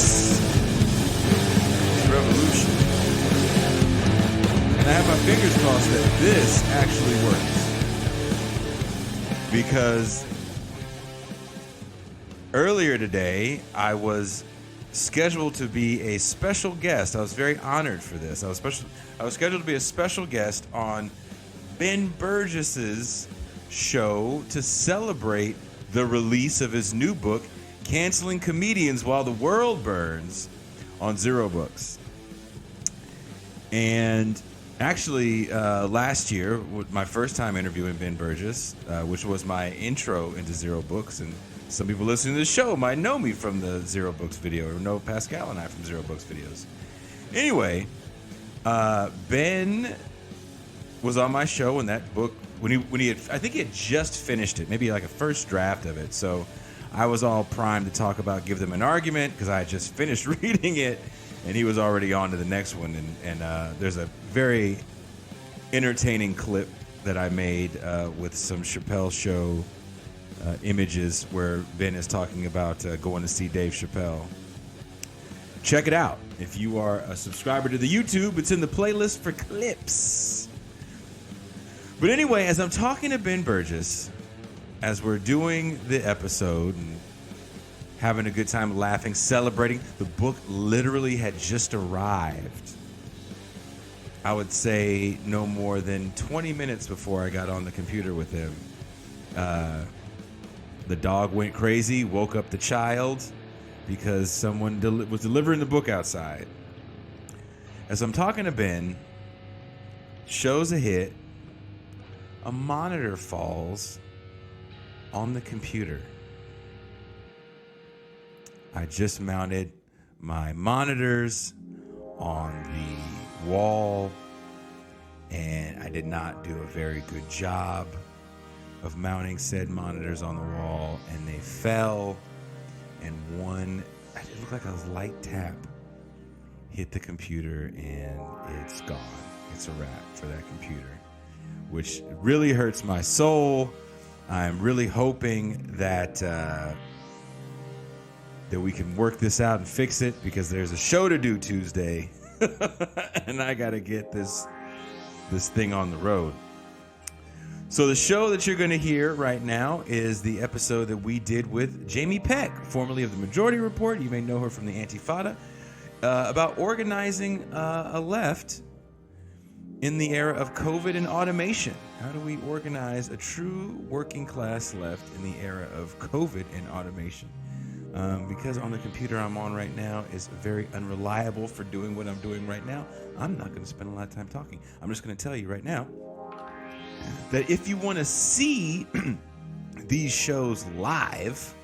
This is Revolution. And I have my fingers crossed that this actually works. Because earlier today, I was scheduled to be a special guest. I was very honored for this. I was scheduled to be a special guest on Ben Burgess's show to celebrate the release of his new book, Canceling Comedians While the World Burns, on Zero Books. And actually, last year, my first time interviewing Ben Burgess, which was my intro into Zero Books, and some people listening to the show might know me from the Zero Books video, or know Pascal and I from Zero Books videos. Anyway, Ben was on my show when that book, when he had, I think he had just finished it, maybe like a first draft of it. So I was all primed to talk about Give Them an Argument because I had just finished reading it, and he was already on to the next one. And there's a very entertaining clip that I made with some Chappelle Show images where Ben is talking about going to see Dave Chappelle. Check it out. If you are a subscriber to the YouTube, it's in the playlist for clips. But anyway, as I'm talking to Ben Burgess, as we're doing the episode and having a good time laughing, celebrating, the book literally had just arrived. I would say no more than 20 minutes before I got on the computer with him. The dog went crazy, woke up the child because someone was delivering the book outside. As I'm talking to Ben, show's a hit. A monitor falls on the computer. I just mounted my monitors on the wall, and I did not do a very good job of mounting said monitors on the wall, and they fell, and one, it looked like a light tap hit the computer, and it's gone. It's a wrap for that computer, which really hurts my soul. I'm really hoping that that we can work this out and fix it, because there's a show to do Tuesday, and I got to get this thing on the road. So the show that you're going to hear right now is the episode that we did with Jamie Peck, formerly of the Majority Report. You may know her from the Antifada, about organizing a left in the era of COVID and automation. How do we organize a true working class left in the era of COVID and automation? Because on the computer I'm on right now is very unreliable for doing what I'm doing right now, I'm not going to spend a lot of time talking. I'm just going to tell you right now that if you want to see these shows live,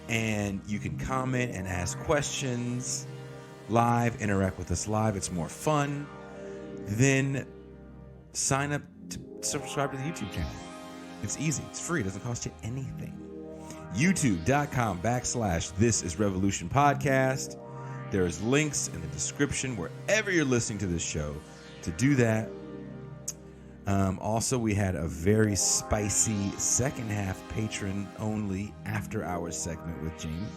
and you can comment and ask questions live, interact with us live, it's more fun, then sign up to subscribe to the YouTube channel. It's easy. It's free. It doesn't cost you anything. YouTube.com/This Is Revolution Podcast. There's links in the description wherever you're listening to this show to do that. Also, we had a very spicy second half patron only after hours segment with Jamie.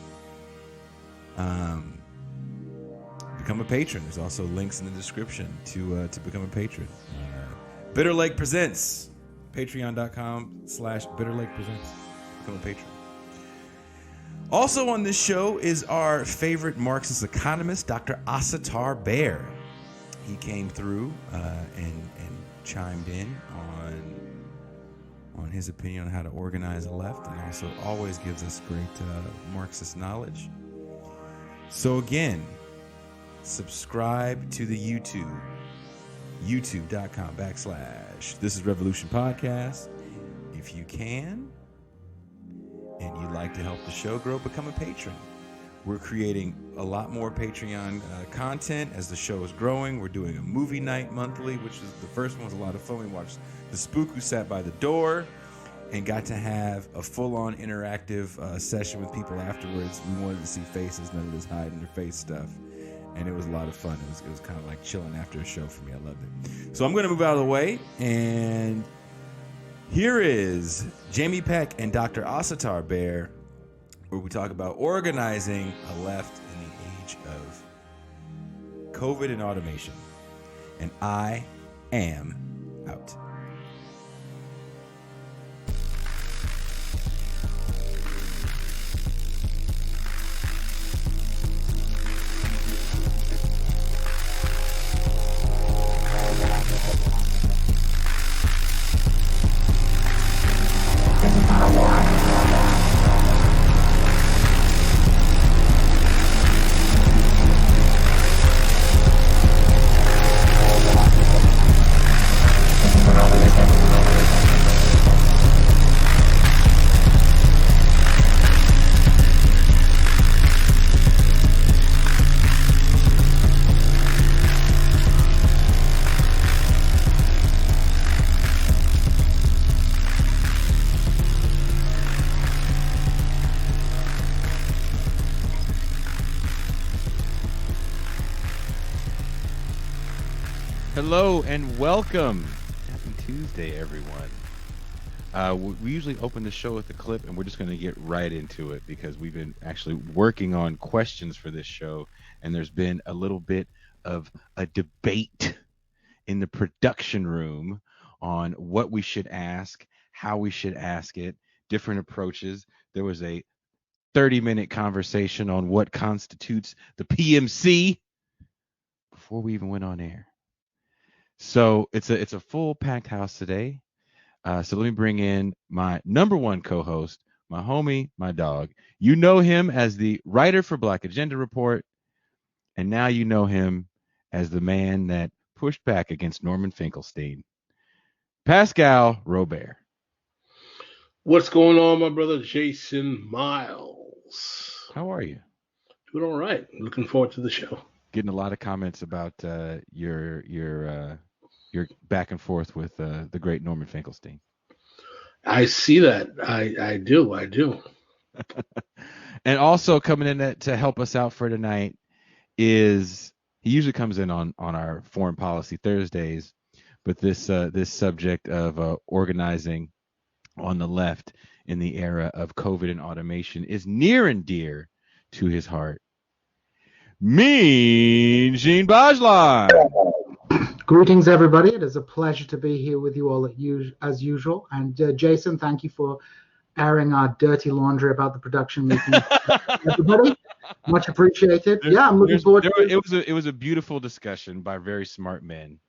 Become a patron. There's also links in the description to become a patron. Bitter Lake Presents. Patreon.com/Bitter Lake Presents. Become a patron. Also on this show is our favorite Marxist economist, Dr. Asatar Bair. He came through and chimed in on his opinion on how to organize the left, and also always gives us great Marxist knowledge. So again, subscribe to the YouTube, youtube.com/This Is Revolution Podcast. If you can, and you'd like to help the show grow, become a patron. We're creating a lot more Patreon content as the show is growing. We're doing a movie night monthly, which is the first one was a lot of fun. We watched The Spook Who Sat by the Door and got to have a full-on interactive session with people afterwards. We wanted to see faces, none of this hiding their face stuff. And it was a lot of fun. It was kind of like chilling after a show for me. I loved it. So I'm going to move out of the way, and here is Jamie Peck and Dr. Asatar Bair, where we talk about organizing a left in the COVID and automation. And I am out. Hello and welcome. Happy Tuesday, everyone. We usually open the show with a clip, and we're just going to get right into it because we've been actually working on questions for this show, and there's been a little bit of a debate in the production room on what we should ask, how we should ask it, different approaches. There was a 30-minute conversation on what constitutes the PMC before we even went on air. So it's a full packed house today. So let me bring in my number one co-host, my homie, my dog. You know him as the writer for Black Agenda Report, and now you know him as the man that pushed back against Norman Finkelstein, Pascal Robert. What's going on, my brother Jason Miles? How are you? Doing all right. Looking forward to the show. Getting a lot of comments about your back and forth with the great Norman Finkelstein. I see that. I do. And also coming in to help us out for tonight is, he usually comes in on our Foreign Policy Thursdays, but this subject of organizing on the left in the era of COVID and automation is near and dear to his heart. Mean Gene Bajlan. Greetings, everybody. It is a pleasure to be here with you all as usual. And Jason, thank you for airing our dirty laundry about the production meeting. Everybody, much appreciated. I'm looking forward to it. It was a beautiful discussion by very smart men,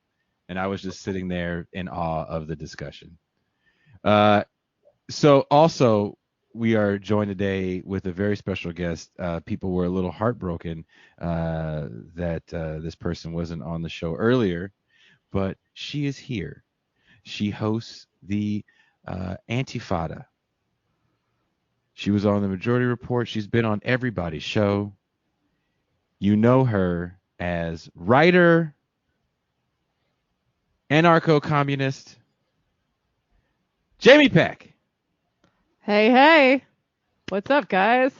and I was just sitting there in awe of the discussion. So also, we are joined today with a very special guest. People were a little heartbroken that this person wasn't on the show earlier, but she is here. She hosts the Antifada. She was on the Majority Report. She's been on everybody's show. You know her as writer, anarcho-communist, Jamie Peck. Hey. What's up, guys?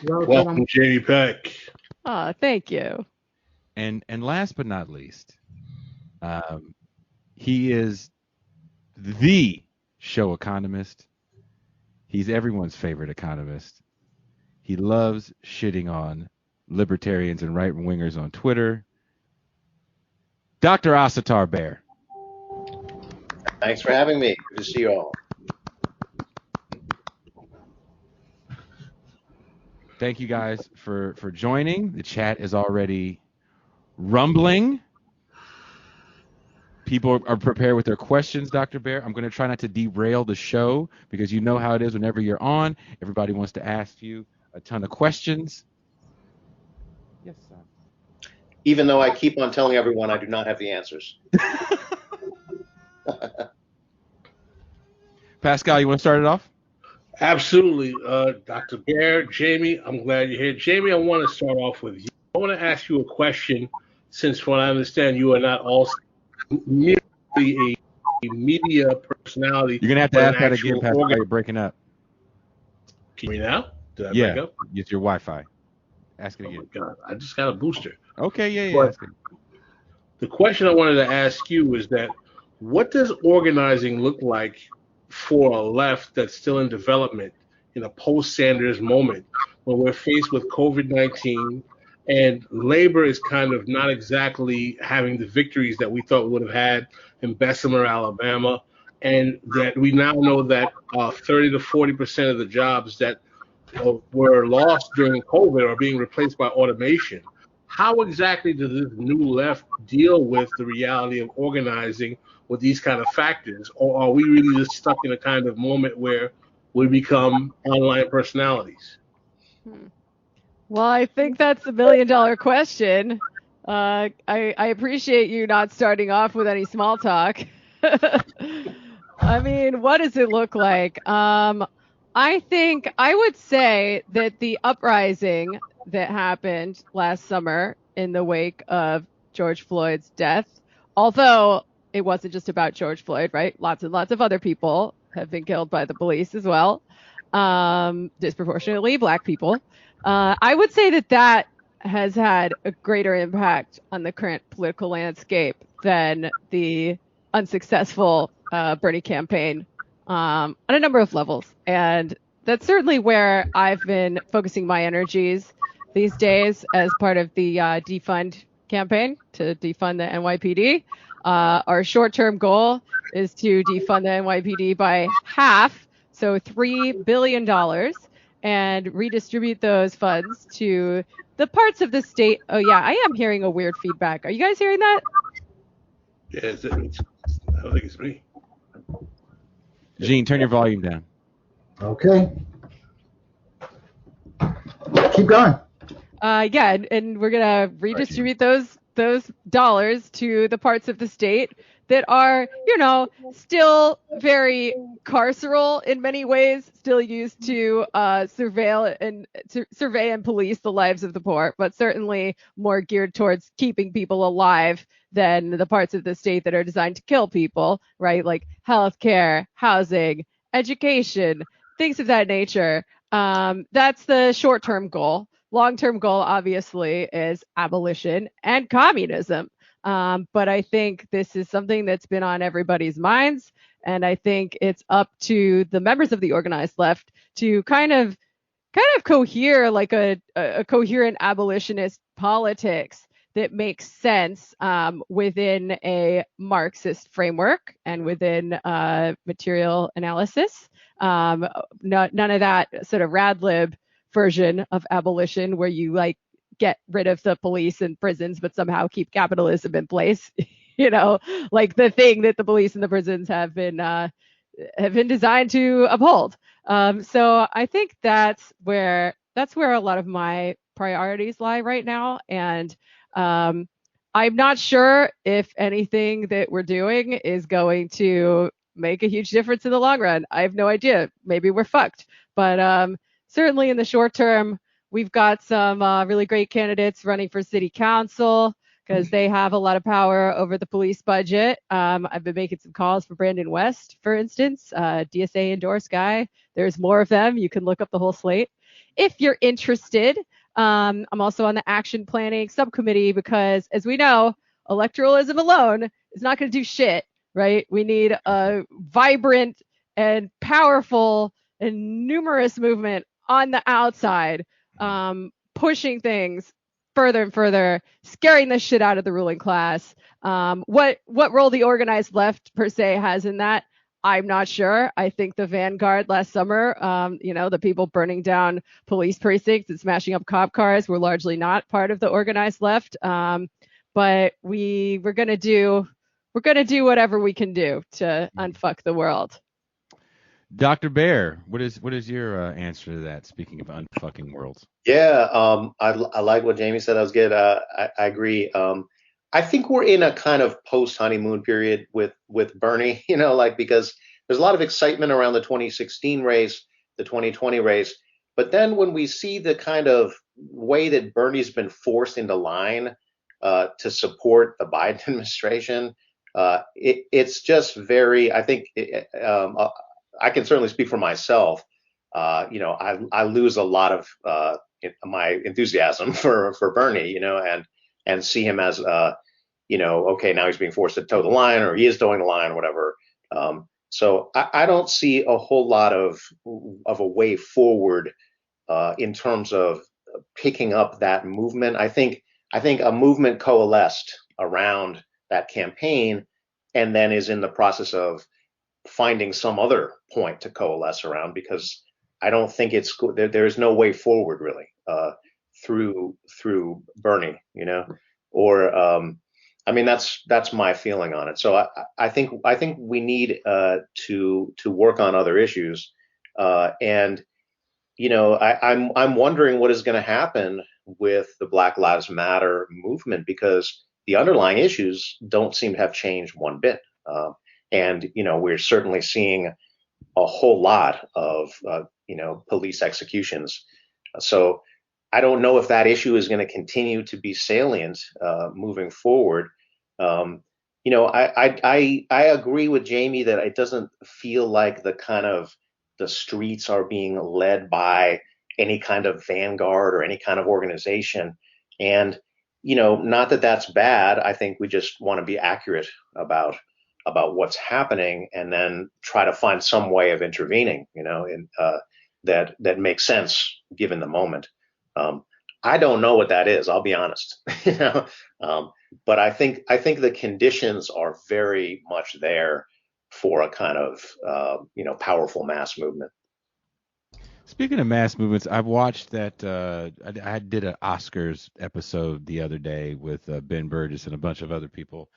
Welcome, Jamie Peck. Oh, thank you. And last but not least, he is the show economist. He's everyone's favorite economist. He loves shitting on libertarians and right-wingers on Twitter. Dr. Asatar Bair. Thanks for having me. Good to see you all. Thank you guys for joining. The chat is already rumbling. People are prepared with their questions, Dr. Bair. I'm going to try not to derail the show because you know how it is whenever you're on. Everybody wants to ask you a ton of questions. Yes, sir. Even though I keep on telling everyone I do not have the answers. Pascal, you want to start it off? Absolutely. Dr. Bair, Jamie, I'm glad you're here. Jamie, I want to start off with you. I want to ask you a question, since from what I understand, you are not also merely a media personality. You're going to have to ask that again, Pascal. You're breaking up. Can you hear me now? Did I break up? It's your Wi-Fi. Ask it again. Oh my God. I just got a booster. Okay, yeah. Ask it. The question I wanted to ask you is that what does organizing look like for a left that's still in development in a post-Sanders moment when we're faced with COVID-19 and labor is kind of not exactly having the victories that we thought we would have had in Bessemer, Alabama, and that we now know that 30 to 40% of the jobs that were lost during COVID are being replaced by automation. How exactly does this new left deal with the reality of organizing with these kind of factors? Or are we really just stuck in a kind of moment where we become online personalities? Well, I think that's the $1 million question. I appreciate you not starting off with any small talk. I mean, what does it look like? I think I would say that the uprising that happened last summer in the wake of George Floyd's death, although it wasn't just about George Floyd, right? Lots and lots of other people have been killed by the police as well, disproportionately Black people. I would say that that has had a greater impact on the current political landscape than the unsuccessful Bernie campaign on a number of levels. And that's certainly where I've been focusing my energies these days as part of the defund campaign to defund the NYPD. Our short-term goal is to defund the NYPD by half, so $3 billion, and redistribute those funds to the parts of the state. Oh yeah, I am hearing a weird feedback. Are you guys hearing that? Yeah, I don't think it's me. Gene, turn your volume down. Okay. Keep going. Yeah, and we're gonna redistribute those dollars to the parts of the state that are, still very carceral in many ways, still used to survey and police the lives of the poor, but certainly more geared towards keeping people alive than the parts of the state that are designed to kill people, right? Like healthcare, housing, education, things of that nature. That's the short-term goal. Long-term goal, obviously, is abolition and communism. But I think this is something that's been on everybody's minds, and I think it's up to the members of the organized left to kind of cohere like a coherent abolitionist politics that makes sense within a Marxist framework and within material analysis. None of that sort of rad lib version of abolition where you like get rid of the police and prisons but somehow keep capitalism in place. Like the thing that the police and the prisons have been designed to uphold. So I think that's where a lot of my priorities lie right now. And I'm not sure if anything that we're doing is going to make a huge difference in the long run. I have no idea. Maybe we're fucked. But certainly in the short term, we've got some really great candidates running for city council because they have a lot of power over the police budget. I've been making some calls for Brandon West, for instance, DSA endorsed guy. There's more of them. You can look up the whole slate if you're interested. I'm also on the action planning subcommittee because, as we know, electoralism alone is not going to do shit, right? We need a vibrant and powerful and numerous movement on the outside, pushing things further and further, scaring the shit out of the ruling class. What role the organized left per se has in that, I'm not sure. I think the vanguard last summer, the people burning down police precincts and smashing up cop cars were largely not part of the organized left. But we're gonna do whatever we can do to unfuck the world. Dr. Bair, what is your answer to that? Speaking of unfucking worlds. Yeah, I like what Jamie said. That was good. I agree. I think we're in a kind of post-honeymoon period with Bernie, because there's a lot of excitement around the 2016 race, the 2020 race. But then when we see the kind of way that Bernie's been forced into line to support the Biden administration, it's just very, I think, I can certainly speak for myself. I lose a lot of my enthusiasm for Bernie, and see him as, okay, now he's being forced to toe the line, or he is towing the line, or whatever. So I don't see a whole lot of a way forward in terms of picking up that movement. I think a movement coalesced around that campaign, and then is in the process of finding some other point to coalesce around, because I don't think there's no way forward really through Bernie, or I mean that's my feeling on it. So I think we need to work on other issues, and I'm wondering what is going to happen with the Black Lives Matter movement, because the underlying issues don't seem to have changed one bit. And we're certainly seeing a whole lot of police executions. So I don't know if that issue is going to continue to be salient moving forward. I agree with Jamie that it doesn't feel like the streets are being led by any kind of vanguard or any kind of organization. And not that that's bad. I think we just want to be accurate about what's happening, and then try to find some way of intervening, that makes sense given the moment. I don't know what that is, I'll be honest. But I think the conditions are very much there for a kind of powerful mass movement. Speaking of mass movements, I've watched that. I did an Oscars episode the other day with Ben Burgess and a bunch of other people,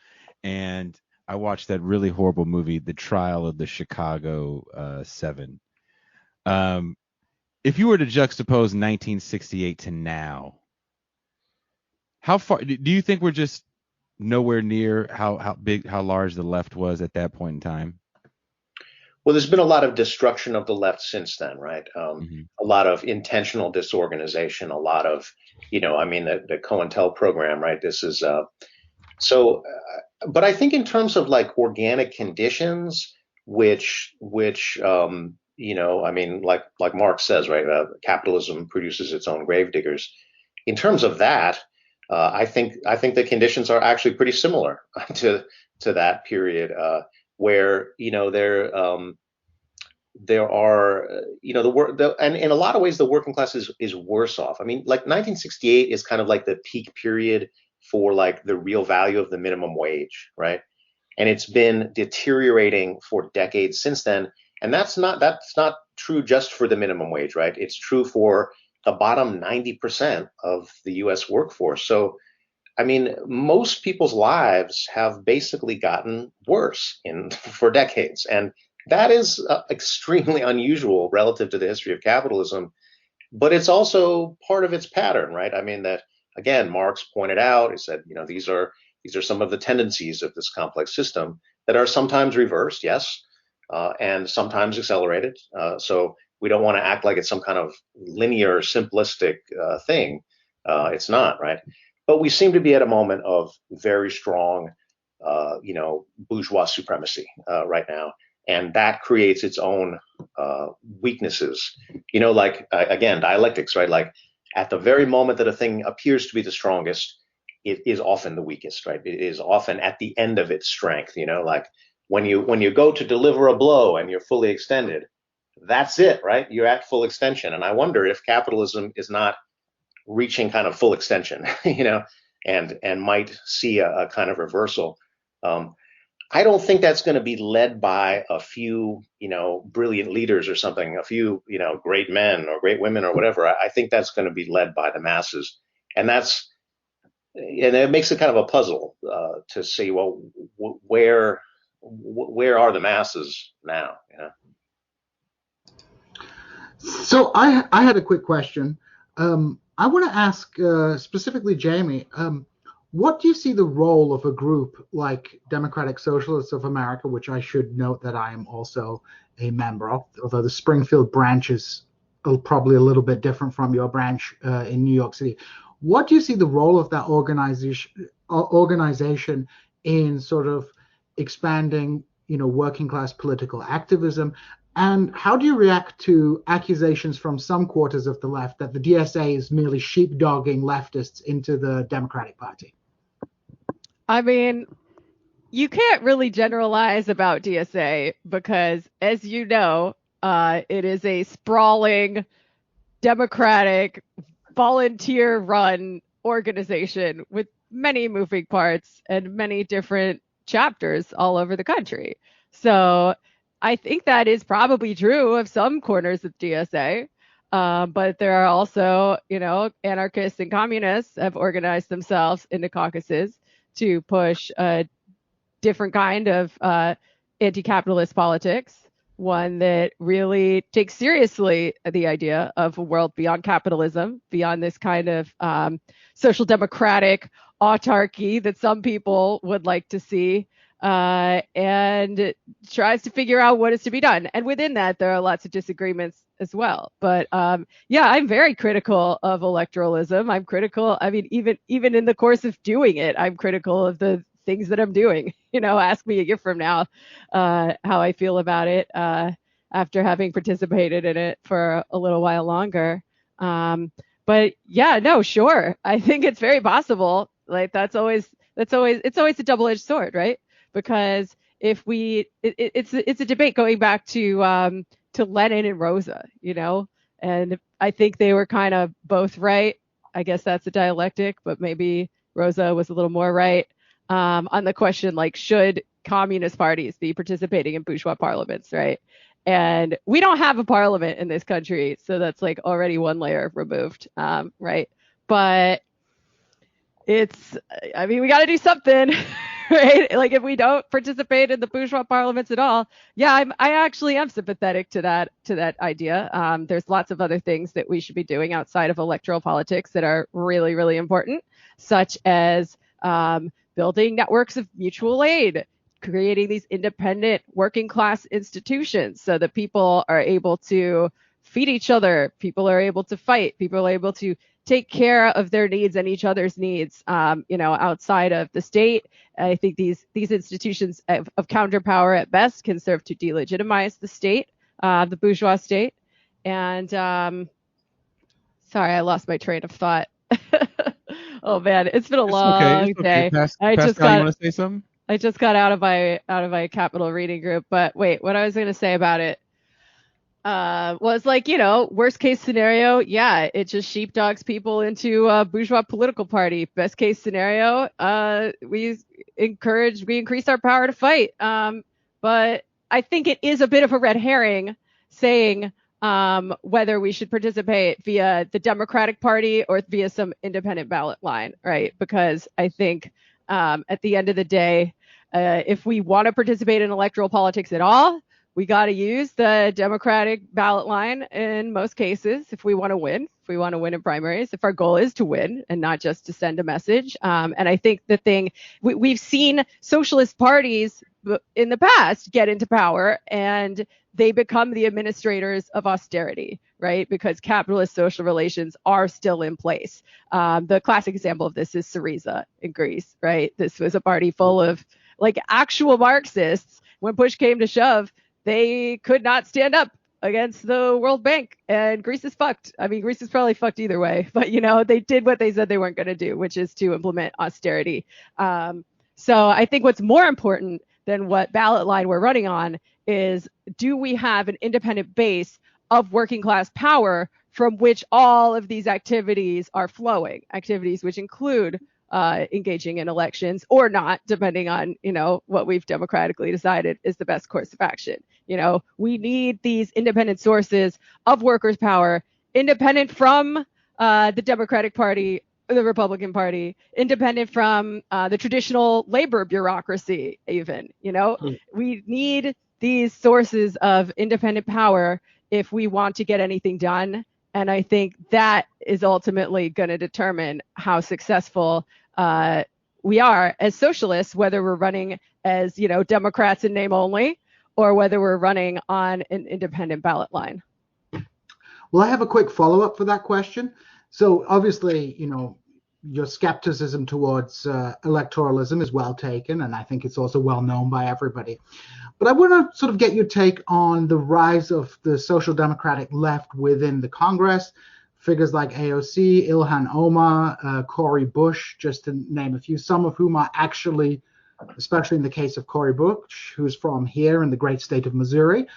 and I watched that really horrible movie, The Trial of the Chicago 7. If you were to juxtapose 1968 to now, how far do you think we're just nowhere near how large the left was at that point in time? Well, there's been a lot of destruction of the left since then, right? A lot of intentional disorganization, a lot of, the COINTEL program, right? This is but I think in terms of like organic conditions, which like Marx says, right? Capitalism produces its own gravediggers. In terms of that, I think the conditions are actually pretty similar to that period, where there are and in a lot of ways the working class is worse off. I mean, like 1968 is kind of like the peak period for like the real value of the minimum wage, right? And it's been deteriorating for decades since then. And that's not true just for the minimum wage, right? It's true for the bottom 90% of the US workforce. So, I mean, most people's lives have basically gotten worse for decades. And that is extremely unusual relative to the history of capitalism. But it's also part of its pattern, right? I mean, that, again, Marx pointed out, he said, these are some of the tendencies of this complex system that are sometimes reversed, yes, and sometimes accelerated. So we don't want to act like it's some kind of linear, simplistic thing. It's not, right? But we seem to be at a moment of very strong, bourgeois supremacy right now. And that creates its own weaknesses, again, dialectics, right? Like at the very moment that a thing appears to be the strongest, it is often the weakest, right? It is often at the end of its strength, like when you go to deliver a blow and you're fully extended, that's it, right? You're at full extension. And I wonder if capitalism is not reaching kind of full extension, and might see a kind of reversal. I don't think that's going to be led by a few, brilliant leaders or something, a few, great men or great women or whatever. I think that's going to be led by the masses. And it makes it kind of a puzzle to see, well, where are the masses now? So I had a quick question. I want to ask specifically Jamie, what do you see the role of a group like Democratic Socialists of America, which I should note that I am also a member of, although the Springfield branch is probably a little bit different from your branch in New York City. What do you see the role of that organization in sort of expanding, working class political activism? And how do you react to accusations from some quarters of the left that the DSA is merely sheepdogging leftists into the Democratic Party? I mean, you can't really generalize about DSA because, as you know, it is a sprawling, democratic, volunteer-run organization with many moving parts and many different chapters all over the country. So I think that is probably true of some corners of DSA. But there are also, anarchists and communists have organized themselves into caucuses to push a different kind of anti-capitalist politics, one that really takes seriously the idea of a world beyond capitalism, beyond this kind of social democratic autarky that some people would like to see, and tries to figure out what is to be done. And within that, there are lots of disagreements as well. But yeah, I'm very critical of electoralism. I'm critical. I mean, even in the course of doing it, I'm critical of the things that I'm doing. Ask me a year from now how I feel about it after having participated in it for a little while longer. But yeah, no, sure. I think it's very possible. Like it's always a double-edged sword, right? Because if it's a debate going back to Lenin and Rosa, and I think they were kind of both right. I guess that's a dialectic, but maybe Rosa was a little more right on the question, like, should communist parties be participating in bourgeois parliaments, right? And we don't have a parliament in this country, so that's like already one layer removed, right? But we got to do something, right? Like, if we don't participate in the bourgeois parliaments at all, yeah, I actually am sympathetic to that idea. There's lots of other things that we should be doing outside of electoral politics that are really, really important, such as building networks of mutual aid, creating these independent working class institutions so that people are able to feed each other, people are able to fight, people are able to take care of their needs and each other's needs, outside of the state. I think these institutions of counterpower at best can serve to delegitimize the state, the bourgeois state. And sorry, I lost my train of thought. Oh man, it's been a long day. Pascal, you want to say something? I just got out of my Capital reading group, but wait, what I was going to say about it was like, worst case scenario, yeah, it just sheepdogs people into a bourgeois political party. Best case scenario, we increase our power to fight. But I think it is a bit of a red herring saying whether we should participate via the Democratic Party or via some independent ballot line, right? Because I think at the end of the day, if we want to participate in electoral politics at all, we got to use the Democratic ballot line in most cases if we want to win. If we want to win in primaries, if our goal is to win and not just to send a message. And I think the thing we've seen socialist parties in the past get into power and they become the administrators of austerity, right? Because capitalist social relations are still in place. The classic example of this is Syriza in Greece, right? This was a party full of like actual Marxists. When push came to shove, they could not stand up against the World Bank, and Greece is fucked. I mean, Greece is probably fucked either way, but they did what they said they weren't going to do, which is to implement austerity. So I think what's more important than what ballot line we're running on is, do we have an independent base of working class power from which all of these activities are flowing, activities which include engaging in elections or not, depending on, what we've democratically decided is the best course of action. We need these independent sources of workers' power, independent from the Democratic Party, the Republican Party, independent from the traditional labor bureaucracy even. We need these sources of independent power if we want to get anything done. And I think that is ultimately going to determine how successful we are as socialists, whether we're running as, Democrats in name only, or whether we're running on an independent ballot line. Well, I have a quick follow-up for that question. So obviously, your skepticism towards electoralism is well taken, and I think it's also well known by everybody. But I want to sort of get your take on the rise of the social democratic left within the Congress. Figures like AOC, Ilhan Omar, Cory Bush, just to name a few, some of whom are actually, especially in the case of Cory Bush, who's from here in the great state of Missouri,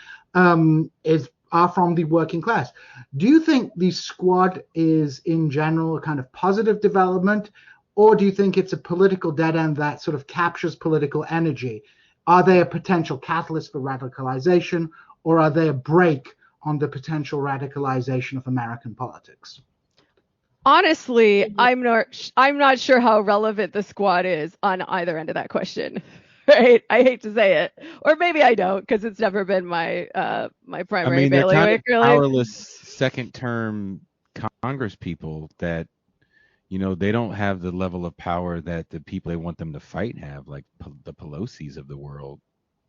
is are from the working class. Do you think the squad is in general a kind of positive development, or do you think it's a political dead end that sort of captures political energy? Are they a potential catalyst for radicalization, or are they a brake on the potential radicalization of American politics? Honestly, I'm not sure how relevant the squad is on either end of that question. Right? I hate to say it, or maybe I don't, because it's never been my my primary they're kind bailiwick. of Really, powerless second-term Congress people that, they don't have the level of power that the people they want them to fight have, like the Pelosi's of the world.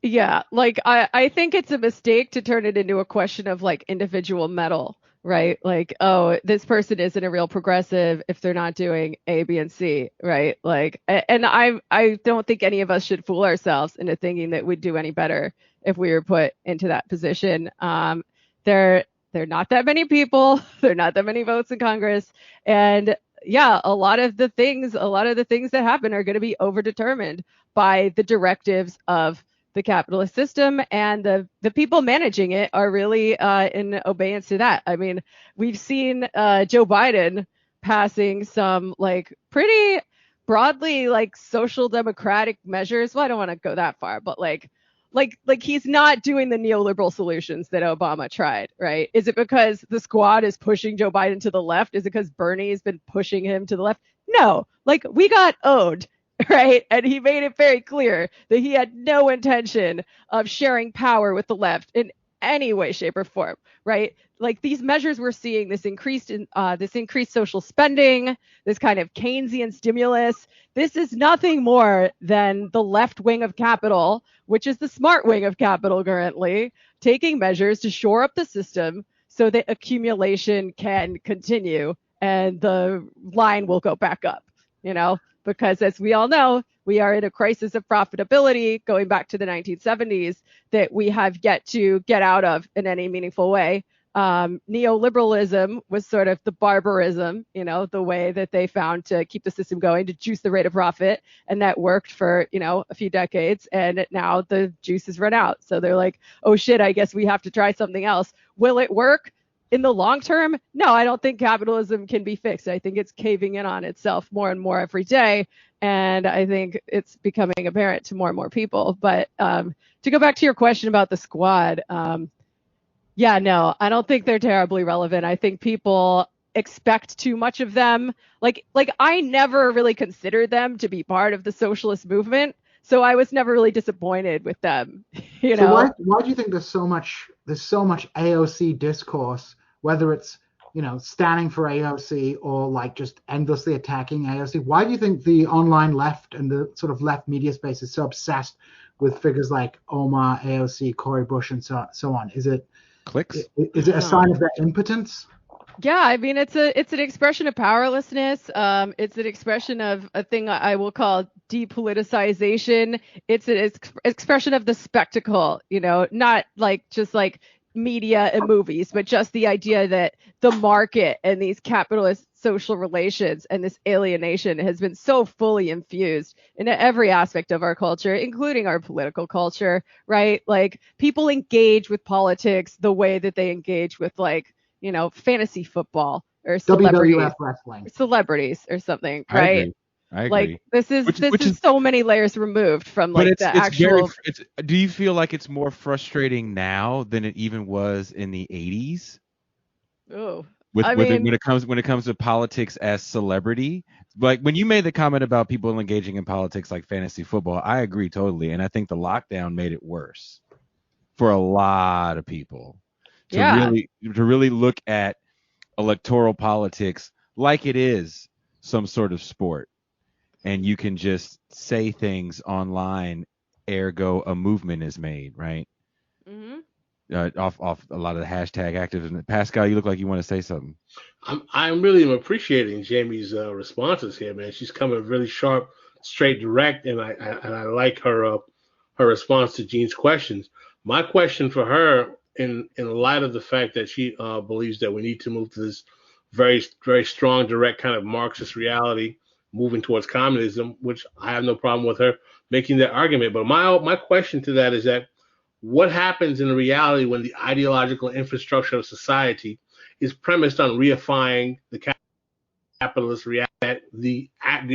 yeah. Like I think it's a mistake to turn it into a question of like individual metal. Right? Like, oh, this person isn't a real progressive if they're not doing A, B, and C, right? Like, and I don't think any of us should fool ourselves into thinking that we'd do any better if we were put into that position. There are not that many people, there are not that many votes in Congress, and yeah, a lot of the things that happen are going to be overdetermined by the directives of the capitalist system, and the people managing it are really in obedience to that. I mean, we've seen Joe Biden passing some like pretty broadly like social democratic measures. Well, I don't want to go that far, but like he's not doing the neoliberal solutions that Obama tried, right? Is it because the squad is pushing Joe Biden to the left? Is it because Bernie's been pushing him to the left? No, like we got owned. Right. And he made it very clear that he had no intention of sharing power with the left in any way, shape, or form. Right. Like these measures we're seeing, this increased social spending, this kind of Keynesian stimulus. This is nothing more than the left wing of capital, which is the smart wing of capital currently, taking measures to shore up the system so that accumulation can continue and the line will go back up, because as we all know, we are in a crisis of profitability going back to the 1970s that we have yet to get out of in any meaningful way. Neoliberalism was sort of the barbarism, the way that they found to keep the system going, to juice the rate of profit. And that worked for, a few decades. And now the juice has run out. So they're like, oh, shit, I guess we have to try something else. Will it work? In the long term, no, I don't think capitalism can be fixed. I think it's caving in on itself more and more every day. And I think it's becoming apparent to more and more people. But to go back to your question about the squad, yeah, no, I don't think they're terribly relevant. I think people expect too much of them. Like I never really considered them to be part of the socialist movement. So I was never really disappointed with them. So why do you think there's so much AOC discourse, whether it's standing for AOC or like just endlessly attacking AOC? Why do you think the online left and the sort of left media space is so obsessed with figures like Omar, AOC, Cori Bush, and so on? Is it clicks? Is it a sign of their impotence? Yeah, I mean, it's an expression of powerlessness. It's an expression of a thing I will call depoliticization. It's an expression of the spectacle, not like just like media and movies, but just the idea that the market and these capitalist social relations and this alienation has been so fully infused into every aspect of our culture, including our political culture, right? Like people engage with politics the way that they engage with like, fantasy football or WWF wrestling, celebrities or something, right? I agree. Like this is so many layers removed from like the actual. Do you feel like it's more frustrating now than it even was in the 80s? Oh, when it comes to politics as celebrity, like when you made the comment about people engaging in politics like fantasy football, I agree totally, and I think the lockdown made it worse for a lot of people. To really look at electoral politics like it is some sort of sport, and you can just say things online, ergo a movement is made, right? Mm-hmm. Off a lot of the hashtag activism. Pascal, you look like you want to say something. I'm really appreciating Jamie's responses here, man. She's coming really sharp, straight, direct, and I like her response to Gene's questions. My question for her, in light of the fact that she believes that we need to move to this very, very strong, direct kind of Marxist reality, moving towards communism, which I have no problem with her making that argument. But my question to that is that what happens in reality when the ideological infrastructure of society is premised on reifying the capitalist reality that the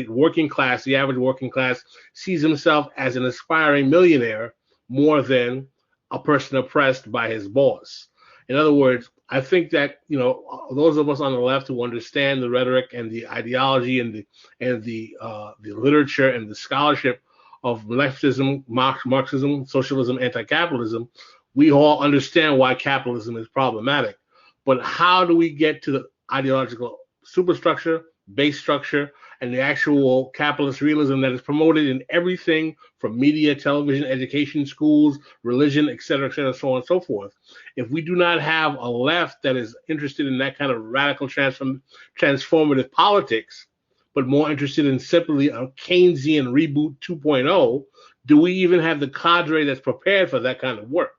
working class, the average working class, sees himself as an aspiring millionaire more than a person oppressed by his boss. In other words, I think that, you know, those of us on the left who understand the rhetoric and the ideology and the literature and the scholarship of leftism, Marxism, socialism, anti-capitalism, we all understand why capitalism is problematic. But how do we get to the ideological superstructure, base structure, and the actual capitalist realism that is promoted in everything from media, television, education, schools, religion, et cetera, so on and so forth? If we do not have a left that is interested in that kind of radical transformative politics, but more interested in simply a Keynesian reboot 2.0, do we even have the cadre that's prepared for that kind of work?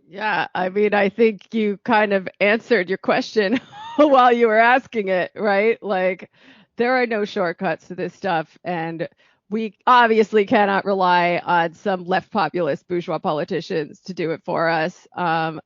Yeah, I mean, I think you kind of answered your question while you were asking it, right? Like, there are no shortcuts to this stuff, and we obviously cannot rely on some left populist bourgeois politicians to do it for us. I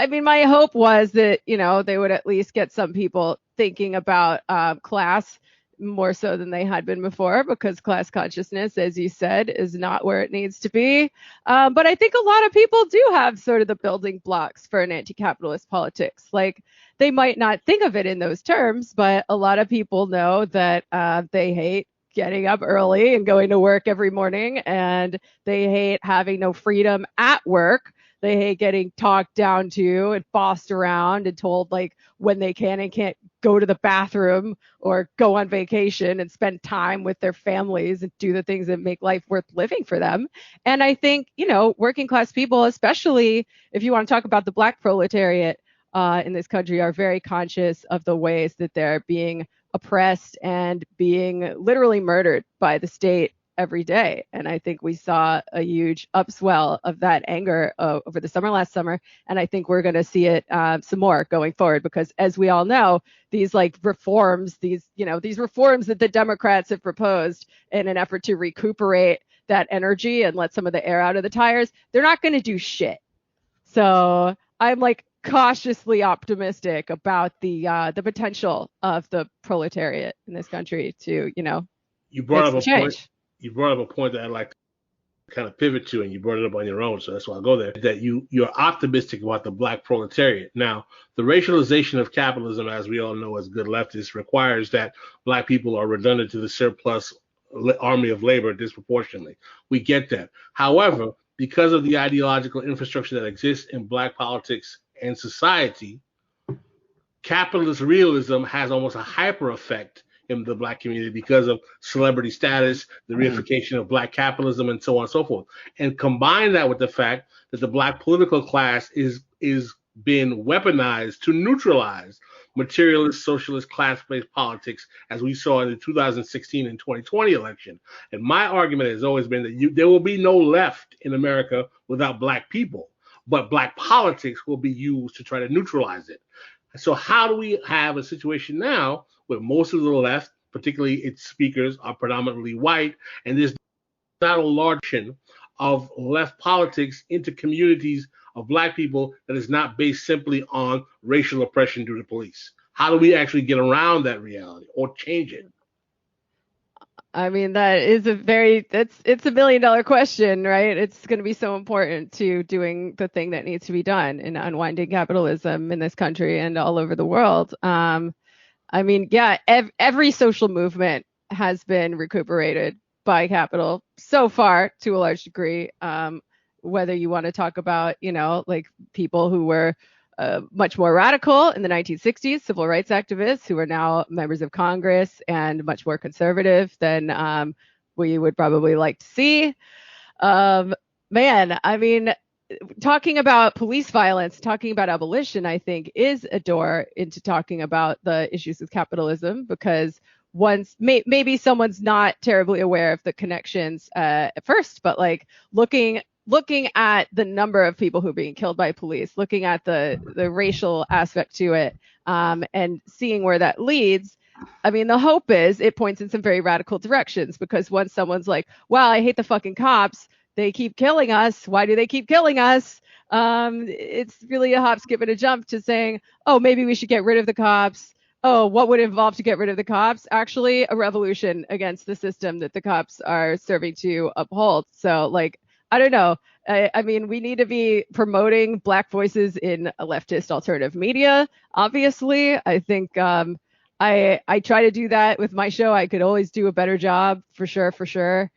mean, my hope was that, you know, they would at least get some people thinking about class more so than they had been before, because class consciousness, as you said, is not where it needs to be. But I think a lot of people do have sort of the building blocks for an anti-capitalist politics. Like, they might not think of it in those terms, but a lot of people know that they hate getting up early and going to work every morning, and they hate having no freedom at work. They hate getting talked down to and bossed around and told like when they can and can't go to the bathroom or go on vacation and spend time with their families and do the things that make life worth living for them. And I think, you know, working class people, especially if you want to talk about the Black proletariat in this country, are very conscious of the ways that they're being oppressed and being literally murdered by the state every day. And I think we saw a huge upswell of that anger over the last summer. And I think we're going to see it some more going forward, because as we all know, these like reforms, these reforms that the Democrats have proposed in an effort to recuperate that energy and let some of the air out of the tires, they're not going to do shit. So I'm like cautiously optimistic about the potential of the proletariat in this country to, you know, you brought up a change. point. You brought up a point that I'd like to kind of pivot to, and you brought it up on your own, so that's why I'll go there, that you're optimistic about the Black proletariat. Now, the racialization of capitalism, as we all know as good leftists, requires that Black people are redundant to the surplus army of labor disproportionately. We get that. However, because of the ideological infrastructure that exists in Black politics and society, capitalist realism has almost a hyper effect in the Black community because of celebrity status, the reification of Black capitalism, and so on and so forth. And combine that with the fact that the Black political class is being weaponized to neutralize materialist, socialist, class-based politics, as we saw in the 2016 and 2020 election. And my argument has always been that there will be no left in America without Black people, but Black politics will be used to try to neutralize it. So how do we have a situation now where most of the left, particularly its speakers, are predominantly white, and there's not a large portion of left politics into communities of Black people that is not based simply on racial oppression due to police? How do we actually get around that reality or change it? I mean, that is it's $1 million question, right? It's going to be so important to doing the thing that needs to be done in unwinding capitalism in this country and all over the world. I mean, yeah, every social movement has been recuperated by capital so far to a large degree. Whether you want to talk about, you know, like people who were much more radical in the 1960s, civil rights activists who are now members of Congress and much more conservative than we would probably like to see. Man, I mean, talking about police violence, talking about abolition, I think is a door into talking about the issues with capitalism, because maybe someone's not terribly aware of the connections at first, but like looking at the number of people who are being killed by police, looking at the racial aspect to it, and seeing where that leads. I mean, the hope is it points in some very radical directions, because once someone's like, wow, I hate the fucking cops, they keep killing us. Why do they keep killing us? It's really a hop, skip, and a jump to saying, oh, maybe we should get rid of the cops. Oh, what would it involve to get rid of the cops? Actually, a revolution against the system that the cops are serving to uphold. So, like, I don't know. I mean, we need to be promoting Black voices in a leftist alternative media. Obviously, I think I try to do that with my show. I could always do a better job, for sure, for sure.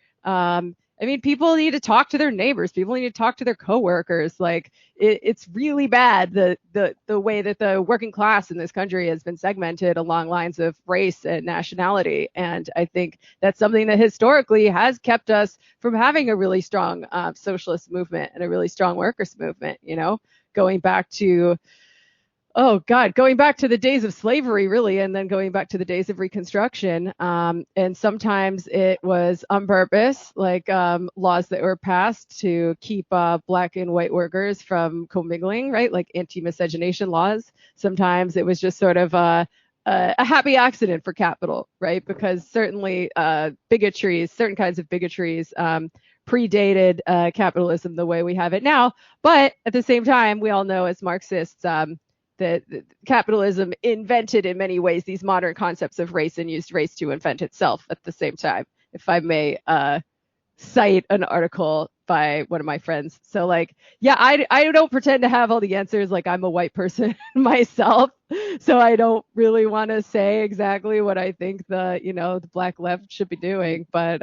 I mean, people need to talk to their neighbors. People need to talk to their coworkers. Like, it's really bad the way that the working class in this country has been segmented along lines of race and nationality. And I think that's something that historically has kept us from having a really strong socialist movement and a really strong workers movement. You know, going back to the days of slavery, really, and then going back to the days of Reconstruction. And sometimes it was on purpose, like laws that were passed to keep Black and white workers from commingling, right? Like anti-miscegenation laws. Sometimes it was just sort of a happy accident for capital, right? Because certainly certain kinds of bigotries predated capitalism the way we have it now. But at the same time, we all know as Marxists, that capitalism invented in many ways these modern concepts of race and used race to invent itself at the same time, if I may cite an article by one of my friends. So like, yeah, I don't pretend to have all the answers. Like, I'm a white person myself, so I don't really want to say exactly what I think the Black left should be doing. But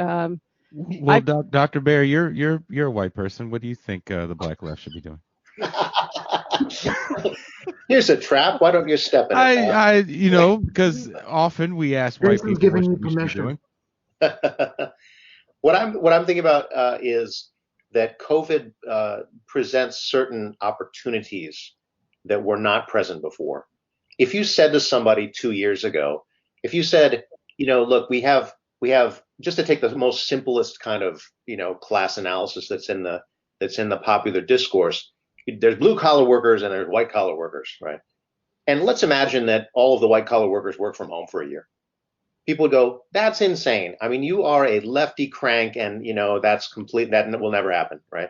well, Dr. Bair, you're a white person. What do you think the Black left should be doing? Here's a trap. Why don't you step in it? Because often we ask white people giving you what we should be doing. What I'm thinking about is that COVID presents certain opportunities that were not present before. If you said to somebody 2 years ago, if you said, look, we have just to take the most simplest kind of class analysis that's in the popular discourse. There's blue collar workers and there's white collar workers, right? And let's imagine that all of the white collar workers work from home for a year. People would go, that's insane. I mean, you are a lefty crank and that's complete. That will never happen, right?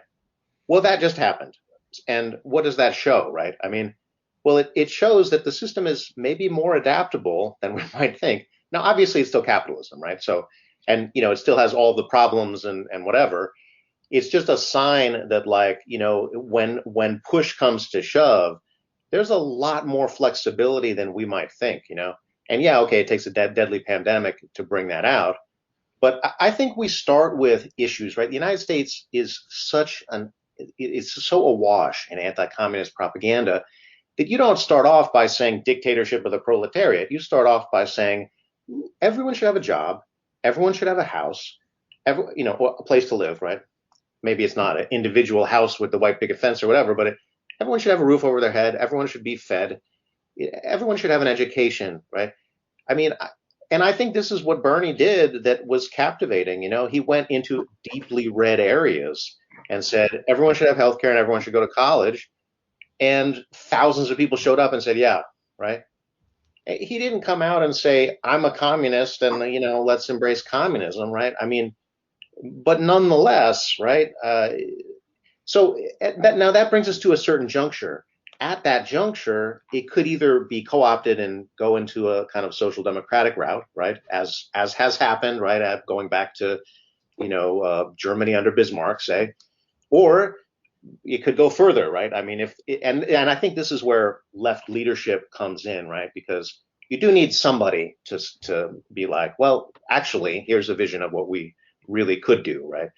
Well, that just happened. And what does that show, right? I mean, well, it shows that the system is maybe more adaptable than we might think. Now, obviously, it's still capitalism, right? So, and it still has all the problems and whatever. It's just a sign that, like, when push comes to shove, there's a lot more flexibility than we might think, And yeah, okay, it takes a deadly pandemic to bring that out. But I think we start with issues, right? The United States is it's so awash in anti-communist propaganda that you don't start off by saying dictatorship of the proletariat. You start off by saying everyone should have a job, everyone should have a house, a place to live, right? Maybe it's not an individual house with the white picket fence or whatever, but everyone should have a roof over their head. Everyone should be fed. Everyone should have an education, right? I mean, and I think this is what Bernie did that was captivating. He went into deeply red areas and said everyone should have healthcare and everyone should go to college. And thousands of people showed up and said, yeah, right? He didn't come out and say, I'm a communist and, let's embrace communism, right? I mean, but nonetheless, right? So now that brings us to a certain juncture. At that juncture, it could either be co-opted and go into a kind of social democratic route, right? As has happened, right? Going back to, Germany under Bismarck, say, or it could go further, right? I mean, and I think this is where left leadership comes in, right? Because you do need somebody to be like, well, actually, here's a vision of what we really could do, right?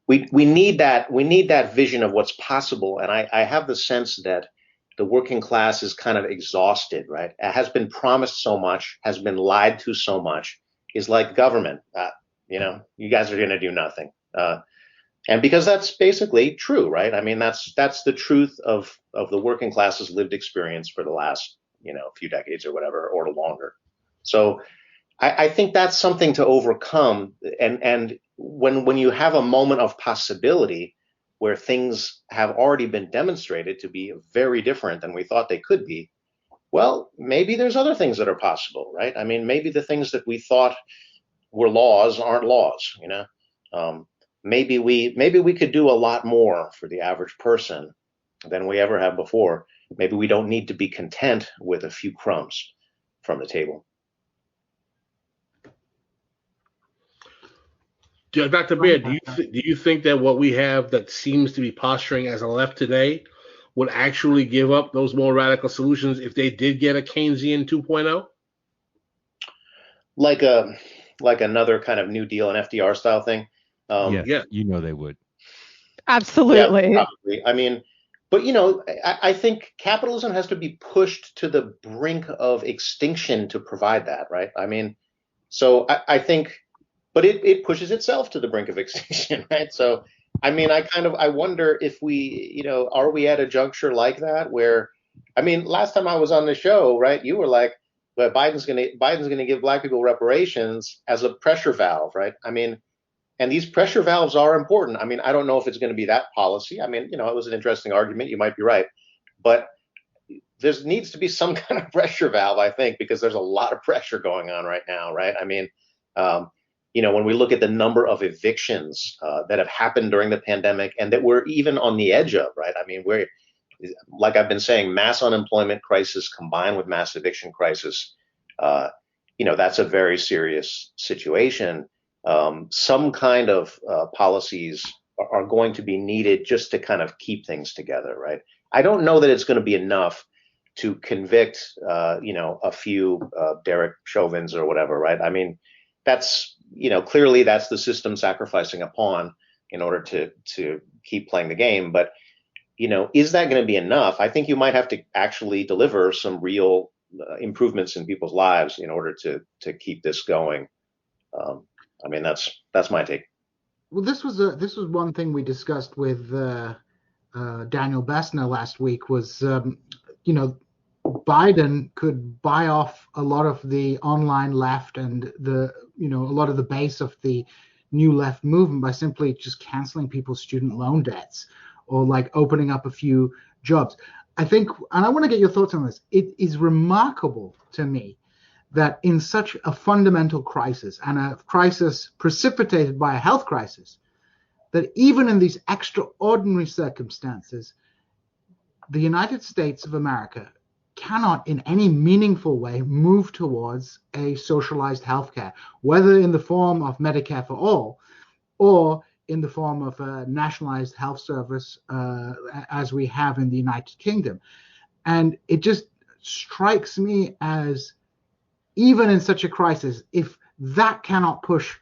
We need that vision of what's possible, and I have the sense that the working class is kind of exhausted, right? It has been promised so much, has been lied to so much, is like government, you guys are going to do nothing, and because that's basically true, right? I mean, that's the truth of the working class's lived experience for the last few decades or whatever, or longer. So I think that's something to overcome. And when you have a moment of possibility where things have already been demonstrated to be very different than we thought they could be, well, maybe there's other things that are possible, right? I mean, maybe the things that we thought were laws aren't laws, maybe we could do a lot more for the average person than we ever have before. Maybe we don't need to be content with a few crumbs from the table. Dr. Bair, do you think that what we have that seems to be posturing as a left today would actually give up those more radical solutions if they did get a Keynesian 2.0? Like another kind of New Deal and FDR style thing? Yeah, you know they would. Absolutely. Yeah, probably. I mean, but I think capitalism has to be pushed to the brink of extinction to provide that, right? I mean, so I think, but it pushes itself to the brink of extinction, right? So, I mean, I wonder if we, are we at a juncture like that where, I mean, last time I was on the show, right, you were like, well, Biden's gonna give black people reparations as a pressure valve, right? I mean, and these pressure valves are important. I mean, I don't know if it's going to be that policy. I mean, it was an interesting argument. You might be right, but there needs to be some kind of pressure valve, I think, because there's a lot of pressure going on right now, right? I mean, when we look at the number of evictions that have happened during the pandemic and that we're even on the edge of, right? I mean, we're, like I've been saying, mass unemployment crisis combined with mass eviction crisis, that's a very serious situation. Some kind of policies are going to be needed just to kind of keep things together, right? I don't know that it's going to be enough to convict, a few Derek Chauvins or whatever, right? I mean, that's, clearly that's the system sacrificing a pawn in order to keep playing the game. But, is that going to be enough? I think you might have to actually deliver some real improvements in people's lives in order to keep this going. I mean, that's my take. Well, this was one thing we discussed with Daniel Bessner last week was, Biden could buy off a lot of the online left and a lot of the base of the new left movement by simply just canceling people's student loan debts or like opening up a few jobs. I think, and I want to get your thoughts on this. It is remarkable to me that in such a fundamental crisis and a crisis precipitated by a health crisis, that even in these extraordinary circumstances, the United States of America cannot in any meaningful way move towards a socialized healthcare, whether in the form of Medicare for all or in the form of a nationalized health service as we have in the United Kingdom. And it just strikes me as, even in such a crisis, if that cannot push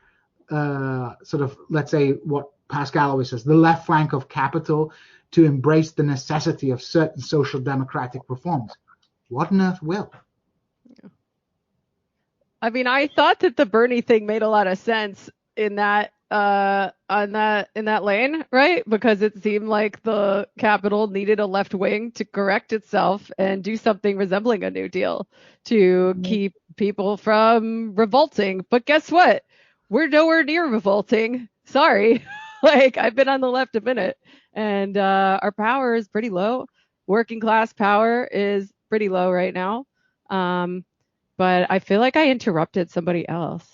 sort of, let's say, what Pascal always says, the left flank of capital to embrace the necessity of certain social democratic reforms, what on earth will? I mean, I thought that the Bernie thing made a lot of sense in that in that lane, right? Because it seemed like the Capitol needed a left wing to correct itself and do something resembling a New Deal to keep people from revolting. But guess what? We're nowhere near revolting. Sorry. Like, I've been on the left a minute, and our power is pretty low. Working class power is pretty low right now. But I feel like I interrupted somebody else.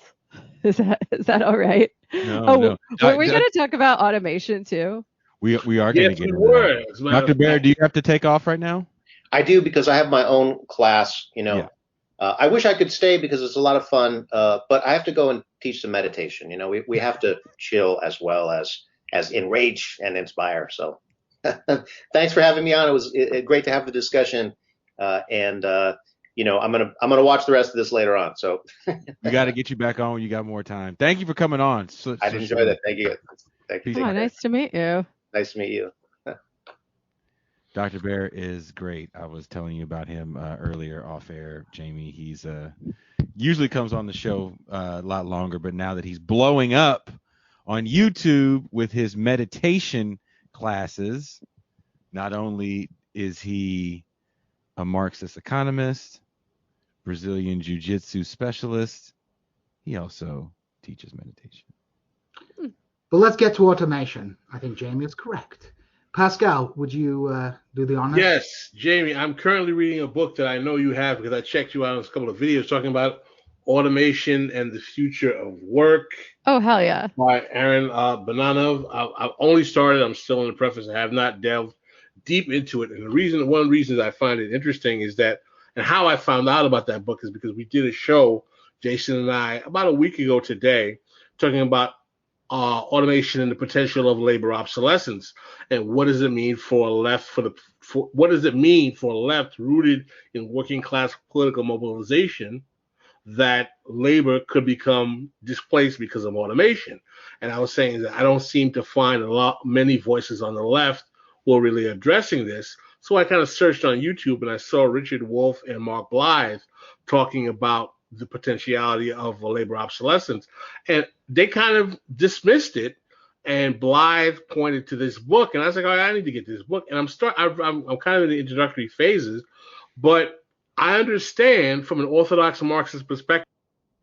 Is that all right? No. Were we going to talk about automation too? We are going to get into that. Dr. Bair, do you have to take off right now? I do, because I have my own class. Yeah. I wish I could stay because it's a lot of fun, but I have to go and teach some meditation. We have to chill as well as enrage and inspire. So thanks for having me on. It was great to have the discussion. And I'm gonna watch the rest of this later on. So we got to get you back on when you got more time. Thank you for coming on. I enjoyed it. Thank you. Thank you. Nice to meet you. Nice to meet you. Dr. Bair is great. I was telling you about him earlier off air, Jamie. He's usually comes on the show a lot longer, but now that he's blowing up on YouTube with his meditation classes, not only is he a Marxist economist, Brazilian jiu-jitsu specialist, he also teaches meditation. But let's get to automation. I think Jamie is correct. Pascal, would you do the honors? Yes, Jamie, I'm currently reading a book that I know you have because I checked you out on a couple of videos talking about Automation and the Future of Work Oh, hell yeah. by Aaron Bananov. I've only started. I'm still in the preface. I have not delved deep into it. And one of the reasons I find it interesting is that, and how I found out about that book is because we did a show, Jason and I, about a week ago today, talking about automation and the potential of labor obsolescence, and what does it mean for a left what does it mean for a left rooted in working class political mobilization that labor could become displaced because of automation. And I was saying that I don't seem to find many voices on the left who are really addressing this. So I kind of searched on YouTube and I saw Richard Wolff and Mark Blythe talking about the potentiality of labor obsolescence. And they kind of dismissed it. And Blythe pointed to this book. And I was like, I need to get this book. And I'm kind of in the introductory phases. But I understand from an orthodox Marxist perspective,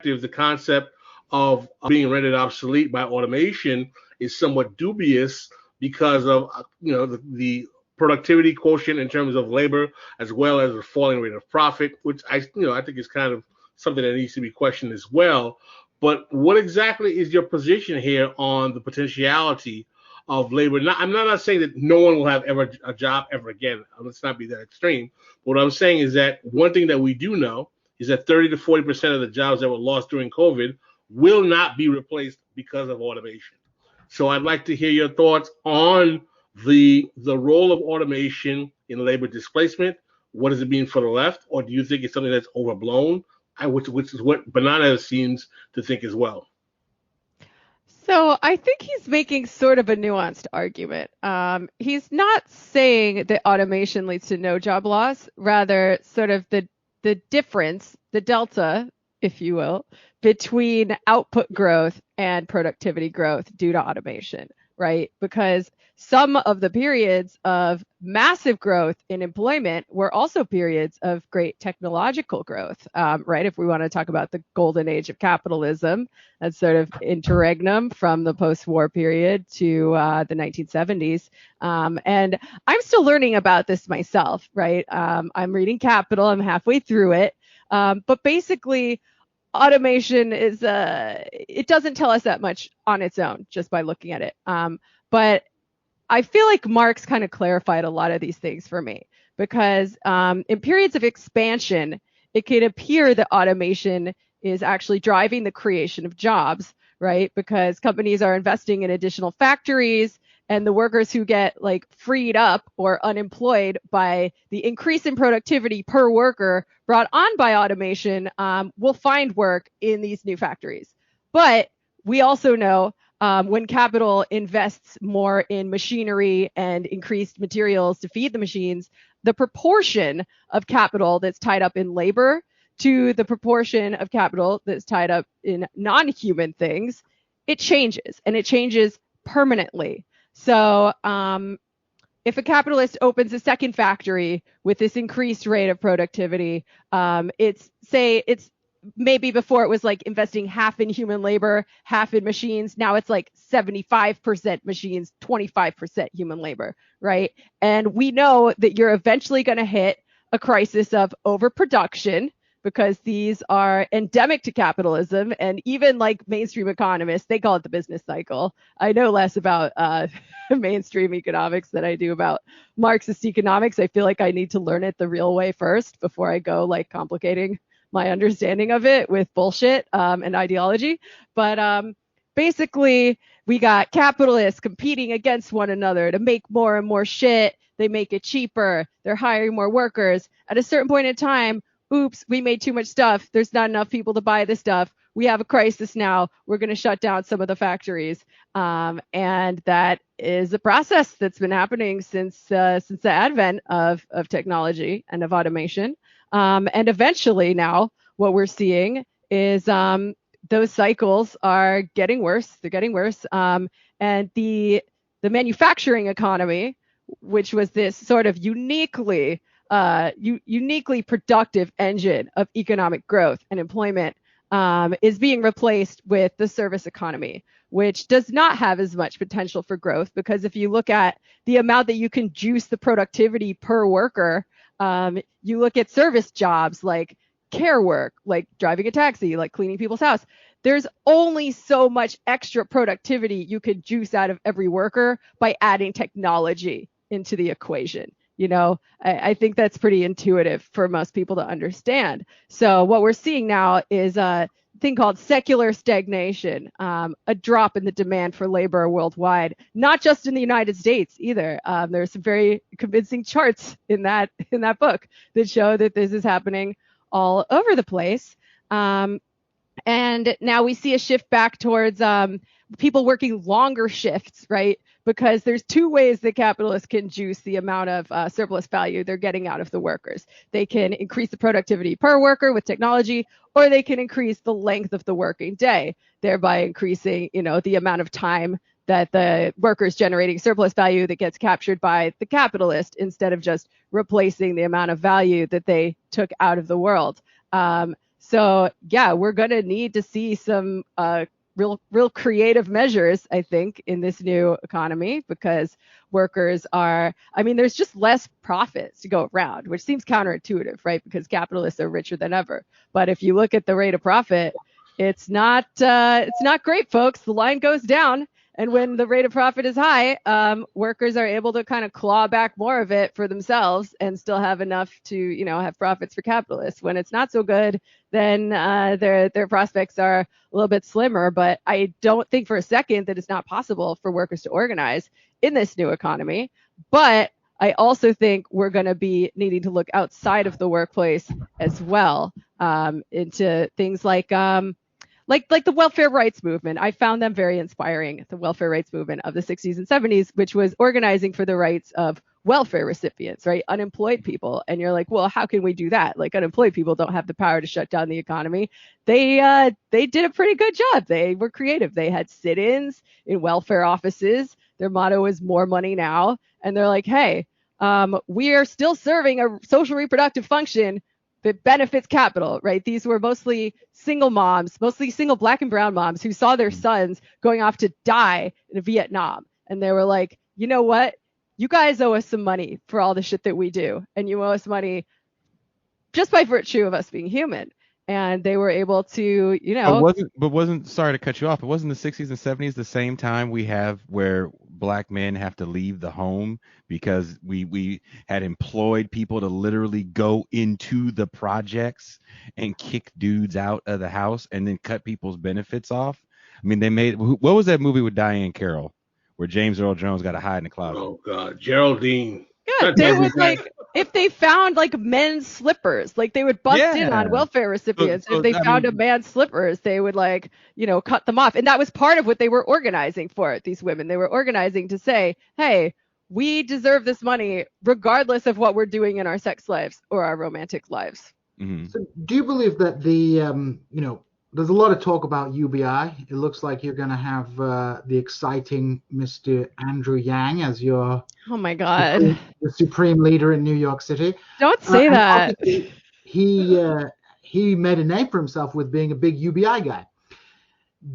the concept of being rendered obsolete by automation is somewhat dubious because of the productivity quotient in terms of labor, as well as the falling rate of profit, which I think is kind of something that needs to be questioned as well. But what exactly is your position here on the potentiality of labor? I'm not saying that no one will have a job ever again. Let's not be that extreme. What I'm saying is that one thing that we do know is that 30 to 40% of the jobs that were lost during COVID will not be replaced because of automation. So I'd like to hear your thoughts on the role of automation in labor displacement. What does it mean for the left? Or do you think it's something that's overblown? Which is what Banana seems to think as well. So I think he's making sort of a nuanced argument. He's not saying that automation leads to no job loss, rather sort of the difference, the delta, if you will, between output growth and productivity growth due to automation, right? Because some of the periods of massive growth in employment were also periods of great technological growth, right? If we want to talk about the golden age of capitalism, that's sort of interregnum from the post-war period to the 1970s. And I'm still learning about this myself, right? I'm reading Capital, I'm halfway through it. But basically, automation is, it doesn't tell us that much on its own just by looking at it. But I feel like Marx kind of clarified a lot of these things for me because in periods of expansion, it can appear that automation is actually driving the creation of jobs, right? Because companies are investing in additional factories and the workers who get like freed up or unemployed by the increase in productivity per worker brought on by automation will find work in these new factories. But we also know when capital invests more in machinery and increased materials to feed the machines, the proportion of capital that's tied up in labor to the proportion of capital that's tied up in non-human things, it changes, and it changes permanently. So if a capitalist opens a second factory with this increased rate of productivity, it's maybe before it was like investing half in human labor, half in machines. Now it's like 75% machines, 25% human labor, right? And we know that you're eventually going to hit a crisis of overproduction because these are endemic to capitalism. And even like mainstream economists, they call it the business cycle. I know less about mainstream economics than I do about Marxist economics. I feel like I need to learn it the real way first before I go like complicating my understanding of it with bullshit and ideology. But basically, we got capitalists competing against one another to make more and more shit. They make it cheaper. They're hiring more workers. At a certain point in time, oops, we made too much stuff. There's not enough people to buy the stuff. We have a crisis now. We're going to shut down some of the factories. And that is a process that's been happening since the advent of technology and of automation. And eventually now what we're seeing is those cycles are getting worse. They're getting worse. And the manufacturing economy, which was this sort of uniquely productive engine of economic growth and employment, is being replaced with the service economy, which does not have as much potential for growth, because if you look at the amount that you can juice the productivity per worker, you look at service jobs like care work, like driving a taxi, like cleaning people's house. There's only so much extra productivity you could juice out of every worker by adding technology into the equation. I think that's pretty intuitive for most people to understand. So what we're seeing now is a thing called secular stagnation, a drop in the demand for labor worldwide, not just in the United States either. There's some very convincing charts in that book that show that this is happening all over the place. And now we see a shift back towards people working longer shifts, right? Because there's two ways that capitalists can juice the amount of surplus value they're getting out of the workers. They can increase the productivity per worker with technology, or they can increase the length of the working day, thereby increasing, the amount of time that the worker's generating surplus value that gets captured by the capitalist instead of just replacing the amount of value that they took out of the world. So yeah, we're going to need to see some real creative measures, I think, in this new economy, because workers there's just less profits to go around, which seems counterintuitive, right? Because capitalists are richer than ever. But if you look at the rate of profit, it's not great, folks. The line goes down. And when the rate of profit is high, workers are able to kind of claw back more of it for themselves and still have enough to, have profits for capitalists. When it's not so good, then their prospects are a little bit slimmer. But I don't think for a second that it's not possible for workers to organize in this new economy. But I also think we're going to be needing to look outside of the workplace as well, into things like the welfare rights movement. I found them very inspiring, the welfare rights movement of the 60s and 70s, which was organizing for the rights of welfare recipients, right? Unemployed people. And you're like, well, how can we do that? Like, unemployed people don't have the power to shut down the economy. They did a pretty good job. They were creative. They had sit-ins in welfare offices. Their motto is more money now. And they're like, hey, we are still serving a social reproductive function that benefits capital, right? These were mostly single moms, mostly single Black and brown moms who saw their sons going off to die in Vietnam. And they were like, you know what? You guys owe us some money for all the shit that we do. And you owe us money just by virtue of us being human. And they were able to, Sorry to cut you off. It wasn't the 60s and 70s the same time we have where Black men have to leave the home because we had employed people to literally go into the projects and kick dudes out of the house and then cut people's benefits off. I mean, what was that movie with Diane Carroll where James Earl Jones got to hide in the closet? Oh God, Geraldine. Yeah, they would if they found men's slippers, they would bust in on welfare recipients. If they found a man's slippers, they would cut them off. And that was part of what they were organizing for, these women. They were organizing to say, hey, we deserve this money regardless of what we're doing in our sex lives or our romantic lives. Mm-hmm. So do you believe that there's a lot of talk about UBI. It looks like you're going to have the exciting Mr. Andrew Yang as your oh my God, the supreme leader in New York City. Don't say that. He made a name for himself with being a big UBI guy.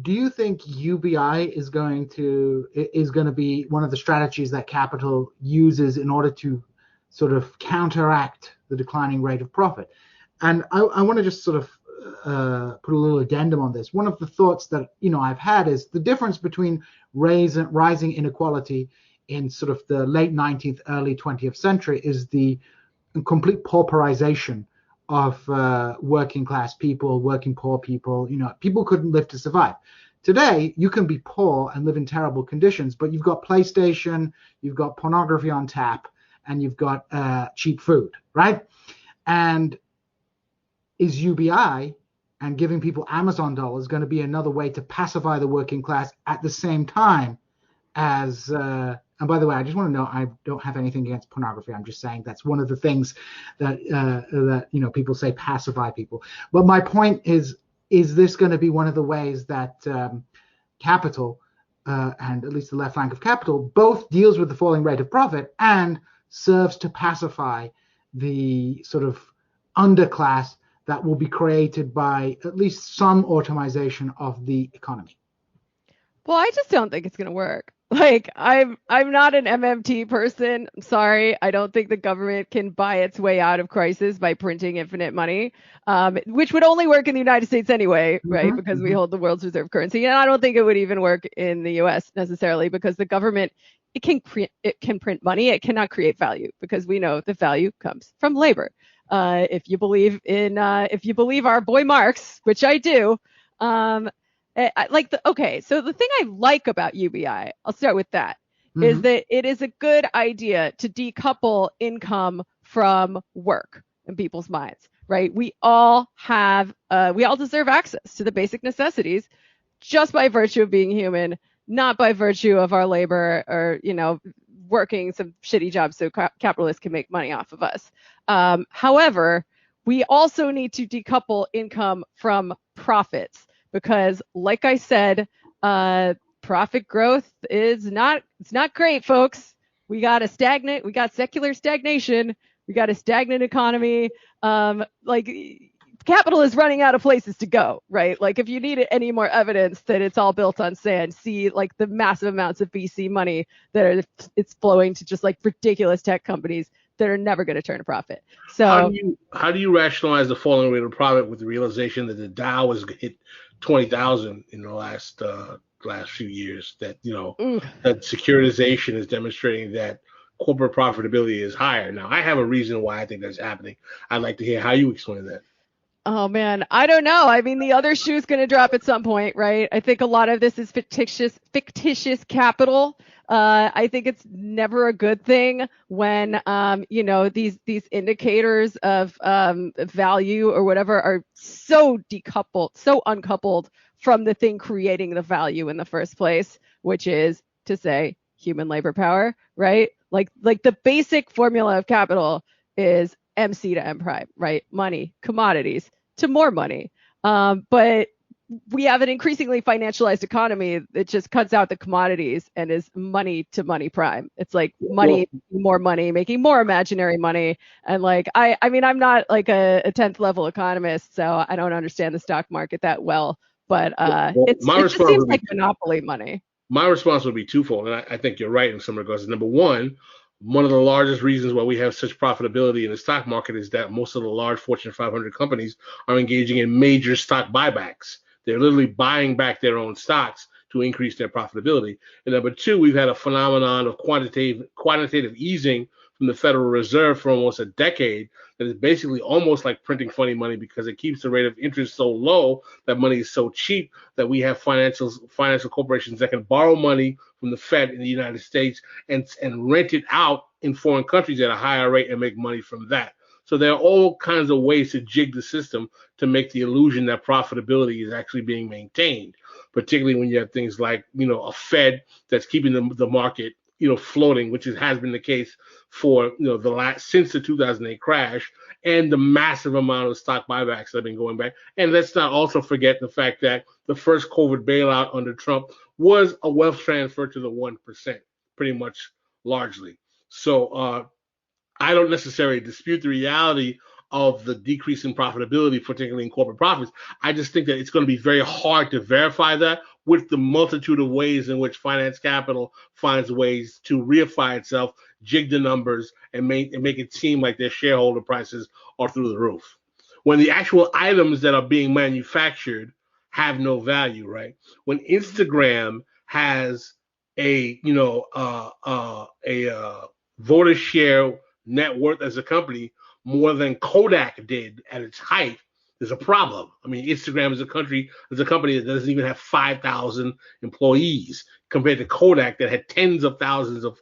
Do you think UBI is going to be one of the strategies that capital uses in order to sort of counteract the declining rate of profit? And I want to just sort of put a little addendum on this. One of the thoughts that I've had is the difference between rising inequality in sort of the late 19th, early 20th century is the complete pauperization of working class people, working poor people. People couldn't live to survive. Today, you can be poor and live in terrible conditions, but you've got PlayStation, you've got pornography on tap, and you've got cheap food, right? And is UBI and giving people Amazon dollars going to be another way to pacify the working class at the same time as and by the way, I just want to know, I don't have anything against pornography. I'm just saying that's one of the things that people say pacify people. But my point is this going to be one of the ways that capital and at least the left flank of capital both deals with the falling rate of profit and serves to pacify the sort of underclass that will be created by at least some automation of the economy? Well, I just don't think it's going to work. Like I'm not an MMT person. I'm sorry. I don't think the government can buy its way out of crisis by printing infinite money, which would only work in the United States anyway, right? Mhm, Because we mhm. hold the world's reserve currency, and I don't think it would even work in the U.S. necessarily because the government it can print money. It cannot create value because we know the value comes from labor. If you believe our boy Marx, which I do, so the thing I like about UBI, I'll start with that, is Mhm. that it is a good idea to decouple income from work in people's minds, right? We all deserve access to the basic necessities just by virtue of being human, not by virtue of our labor or, working some shitty jobs so capitalists can make money off of us. However, we also need to decouple income from profits because, like I said, profit growth it's not great, folks. We got secular stagnation. We got a stagnant economy. Capital is running out of places to go, right? Like if you need any more evidence that it's all built on sand, see like the massive amounts of VC money it's flowing to just like ridiculous tech companies that are never going to turn a profit. So how do you rationalize the falling rate of profit with the realization that the Dow has hit 20,000 in the last few years? That that securitization is demonstrating that corporate profitability is higher. Now, I have a reason why I think that's happening. I'd like to hear how you explain that. Oh man, I don't know. I mean, the other shoe's going to drop at some point, right? I think a lot of this is fictitious capital. I think it's never a good thing when these indicators of value or whatever are so decoupled, so uncoupled from the thing creating the value in the first place, which is to say human labor power, right? Like the basic formula of capital is MC to M prime, right? Money, commodities to more money. But we have an increasingly financialized economy that just cuts out the commodities and is money to money prime. It's like money, more money, making more imaginary money. And like, I mean, I'm not like a 10th level economist, so I don't understand the stock market that well, but it just seems like monopoly money. My response would be twofold, and I think you're right in some regards. Number one of the largest reasons why we have such profitability in the stock market is that most of the large Fortune 500 companies are engaging in major stock buybacks. They're literally buying back their own stocks to increase their profitability. And number two, we've had a phenomenon of quantitative easing from the Federal Reserve for almost a decade that is basically almost like printing funny money because it keeps the rate of interest so low that money is so cheap that we have financial corporations that can borrow money from the Fed in the United States and rent it out in foreign countries at a higher rate and make money from that. So there are all kinds of ways to jig the system to make the illusion that profitability is actually being maintained, particularly when you have things like, a Fed that's keeping the market, floating, which has been the case for, since the 2008 crash, and the massive amount of stock buybacks that have been going back. And let's not also forget the fact that the first COVID bailout under Trump was a wealth transfer to the 1%, pretty much largely. So I don't necessarily dispute the reality of the decrease in profitability, particularly in corporate profits. I just think that it's going to be very hard to verify that with the multitude of ways in which finance capital finds ways to reify itself, jig the numbers, and make it seem like their shareholder prices are through the roof, when the actual items that are being manufactured have no value, right? When Instagram has a voter share net worth as a company more than Kodak did at its height, there's a problem. I mean, Instagram is a company that doesn't even have 5,000 employees compared to Kodak that had tens of thousands of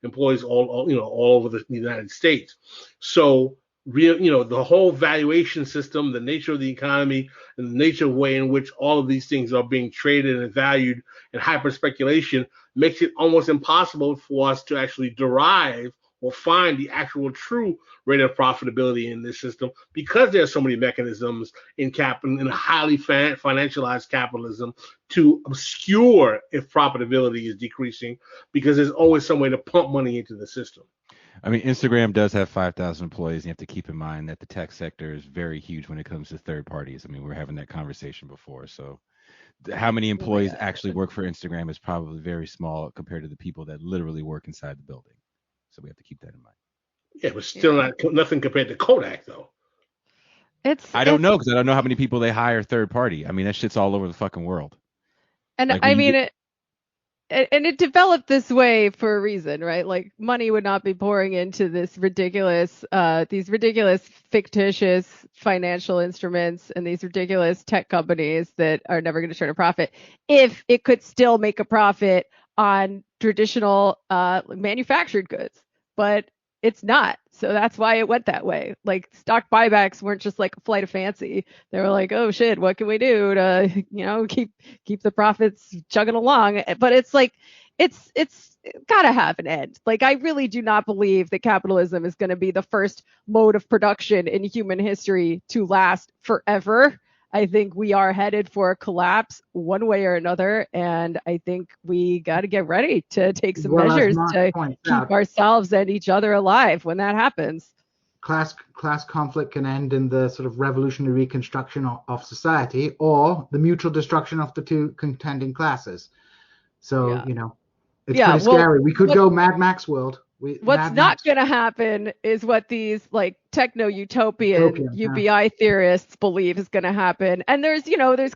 employees all over the United States. So the whole valuation system, the nature of the economy, and the nature of the way in which all of these things are being traded and valued and hyper speculation makes it almost impossible for us to actually derive or find the actual true rate of profitability in this system because there are so many mechanisms in a highly financialized capitalism to obscure if profitability is decreasing, because there's always some way to pump money into the system. I mean, Instagram does have 5,000 employees. You have to keep in mind that the tech sector is very huge when it comes to third parties. I mean, we're having that conversation before. So how many employees God. actually work for Instagram is probably very small compared to the people that literally work inside the building. So we have to keep that in mind. Yeah, but still not nothing compared to Kodak, though. I don't know because I don't know how many people they hire third party. I mean, that shit's all over the fucking world. And Like, I when you mean, it developed this way for a reason, right? Like money would not be pouring into these ridiculous fictitious financial instruments and these ridiculous tech companies that are never going to turn a profit if it could still make a profit on traditional manufactured goods. But it's not. So that's why it went that way. Like stock buybacks weren't just like a flight of fancy. They were like, oh shit, what can we do to, keep the profits chugging along? But it's like, it's gotta have an end. Like I really do not believe that capitalism is going to be the first mode of production in human history to last forever. I think we are headed for a collapse one way or another, and I think we got to get ready to take some measures to keep ourselves and each other alive when that happens. Class conflict can end in the sort of revolutionary reconstruction of society, or the mutual destruction of the two contending classes. So it's pretty scary. We could go Mad Max world. What's not going to happen is what these like techno-utopian UBI theorists believe is going to happen. And there's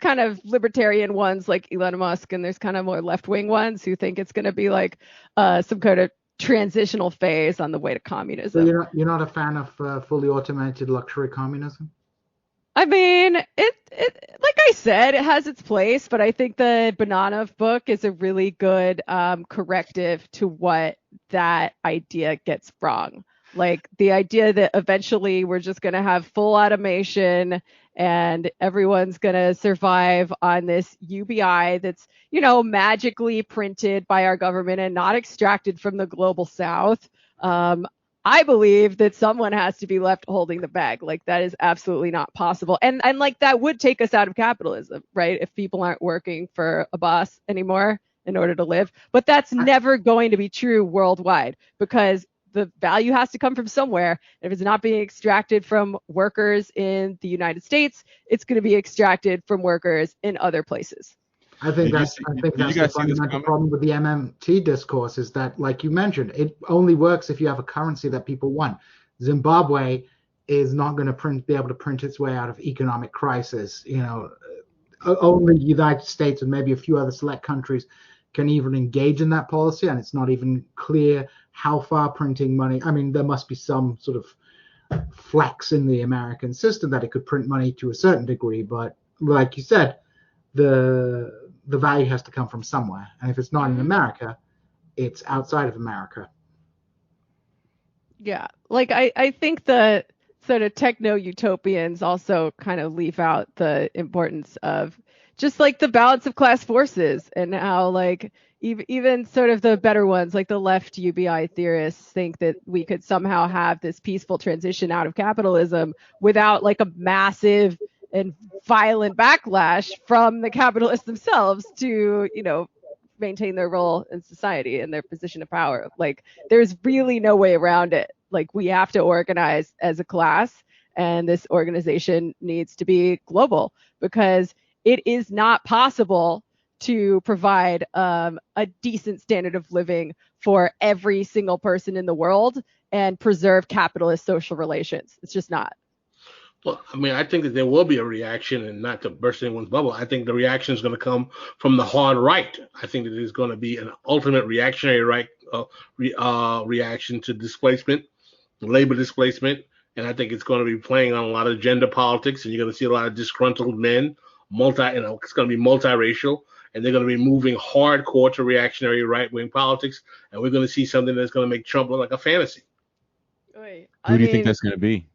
kind of libertarian ones like Elon Musk, and there's kind of more left-wing ones who think it's going to be like some kind of transitional phase on the way to communism. So you're not a fan of fully automated luxury communism? I mean, it like I said, it has its place, but I think the Banana book is a really good corrective to what that idea gets wrong. Like the idea that eventually we're just going to have full automation and everyone's going to survive on this UBI that's, magically printed by our government and not extracted from the global south. I believe that someone has to be left holding the bag. Like that is absolutely not possible. And like that would take us out of capitalism, right? If people aren't working for a boss anymore in order to live. But that's never going to be true worldwide because the value has to come from somewhere. If it's not being extracted from workers in the United States, it's going to be extracted from workers in other places. I think that's the fundamental problem with the MMT discourse is that, like you mentioned, it only works if you have a currency that people want. Zimbabwe is not going to be able to print its way out of economic crisis. Only the United States and maybe a few other select countries can even engage in that policy, and it's not even clear how far printing money. I mean, there must be some sort of flex in the American system that it could print money to a certain degree, but like you said, the value has to come from somewhere. And if it's not in America, it's outside of America. Yeah. Like I think the sort of techno-utopians also kind of leave out the importance of just like the balance of class forces and how like even sort of the better ones, like the left UBI theorists, think that we could somehow have this peaceful transition out of capitalism without like a massive and violent backlash from the capitalists themselves to, maintain their role in society and their position of power. Like there's really no way around it. Like we have to organize as a class, and this organization needs to be global because it is not possible to provide a decent standard of living for every single person in the world and preserve capitalist social relations. It's just not. Well, I mean, I think that there will be a reaction, and not to burst anyone's bubble. I think the reaction is going to come from the hard right. I think that there's going to be an ultimate reactionary right reaction to displacement, labor displacement, and I think it's going to be playing on a lot of gender politics, and you're going to see a lot of disgruntled men. It's going to be multiracial, and they're going to be moving hardcore to reactionary right-wing politics, and we're going to see something that's going to make Trump look like a fantasy. Who do you think that's going to be?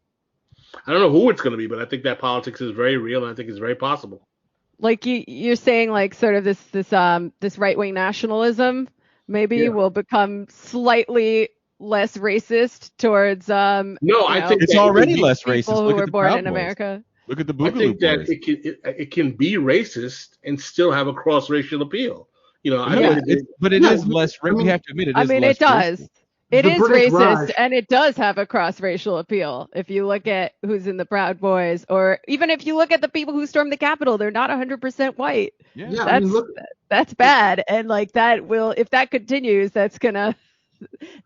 I don't know who it's going to be, but I think that politics is very real, and I think it's very possible. Like you're saying, like sort of this right-wing nationalism maybe will become slightly less racist towards no, I think it's already less racist. People who were born in America. Look at the Boogaloo Boys. I think that it can be racist and still have a cross-racial appeal. But it is less. We have to admit it. I mean, it does. It The is British racist, Raj. and it does have a cross-racial appeal. If you look at who's in the Proud Boys, or even if you look at the people who stormed the Capitol, they're not 100% white. Yeah, I That's mean, look, that's bad, and like that will, if that continues, that's gonna,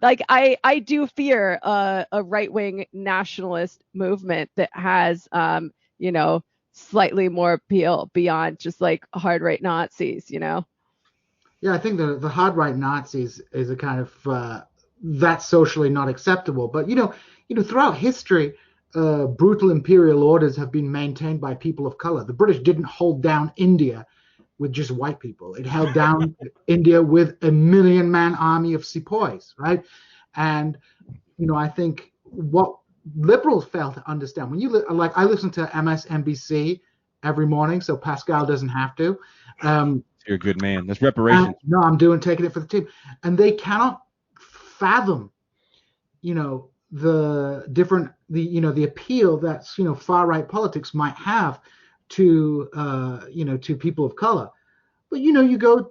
like, I do fear a right-wing nationalist movement that has you know, slightly more appeal beyond just like hard right Nazis, you know. yeah, I think the hard right Nazis is a kind of that's socially not acceptable. But throughout history, brutal imperial orders have been maintained by people of color. The British didn't hold down India with just white people. It held down India with a 1 million-man army of sepoys, right? And I think what liberals fail to understand, when like, I listen to MSNBC every morning, so Pascal doesn't have to. You're a good man. That's reparations. No, I'm taking it for the team, and they cannot fathom, the appeal that far right politics might have to to people of color. But you go,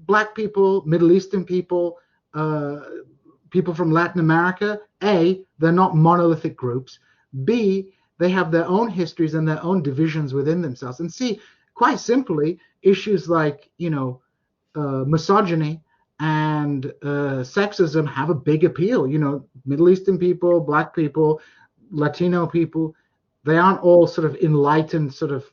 black people, Middle Eastern people, people from Latin America. A, they're not monolithic groups. B, they have their own histories and their own divisions within themselves. And C, quite simply, issues like misogyny and sexism have a big appeal. Middle Eastern people, black people, Latino people, they aren't all sort of enlightened, sort of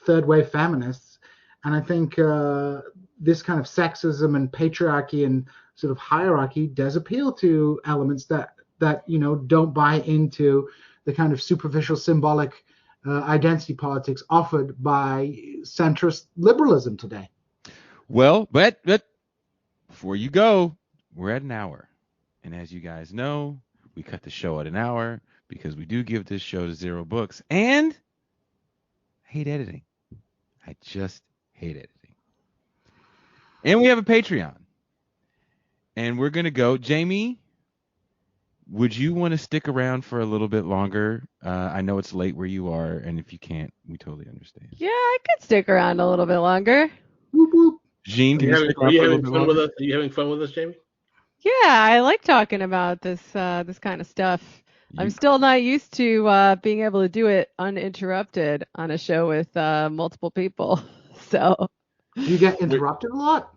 third wave feminists. And I think this kind of sexism and patriarchy and sort of hierarchy does appeal to elements that don't buy into the kind of superficial symbolic identity politics offered by centrist liberalism today. Well, but before you go, we're at an hour. And as you guys know, we cut the show at an hour because we do give this show to Zero Books. And I hate editing. I just hate editing. And we have a Patreon. And we're going to go. Jamie, would you want to stick around for a little bit longer? I know it's late where you are, and if you can't, we totally understand. Yeah, I could stick around a little bit longer. Whoop, whoop. Jean, can you stick Are around you for a having little bit fun longer? with us? Are you having fun with us, Jamie? Yeah, I like talking about this kind of stuff. I'm still not used to being able to do it uninterrupted on a show with multiple people. So, Do you get interrupted a lot?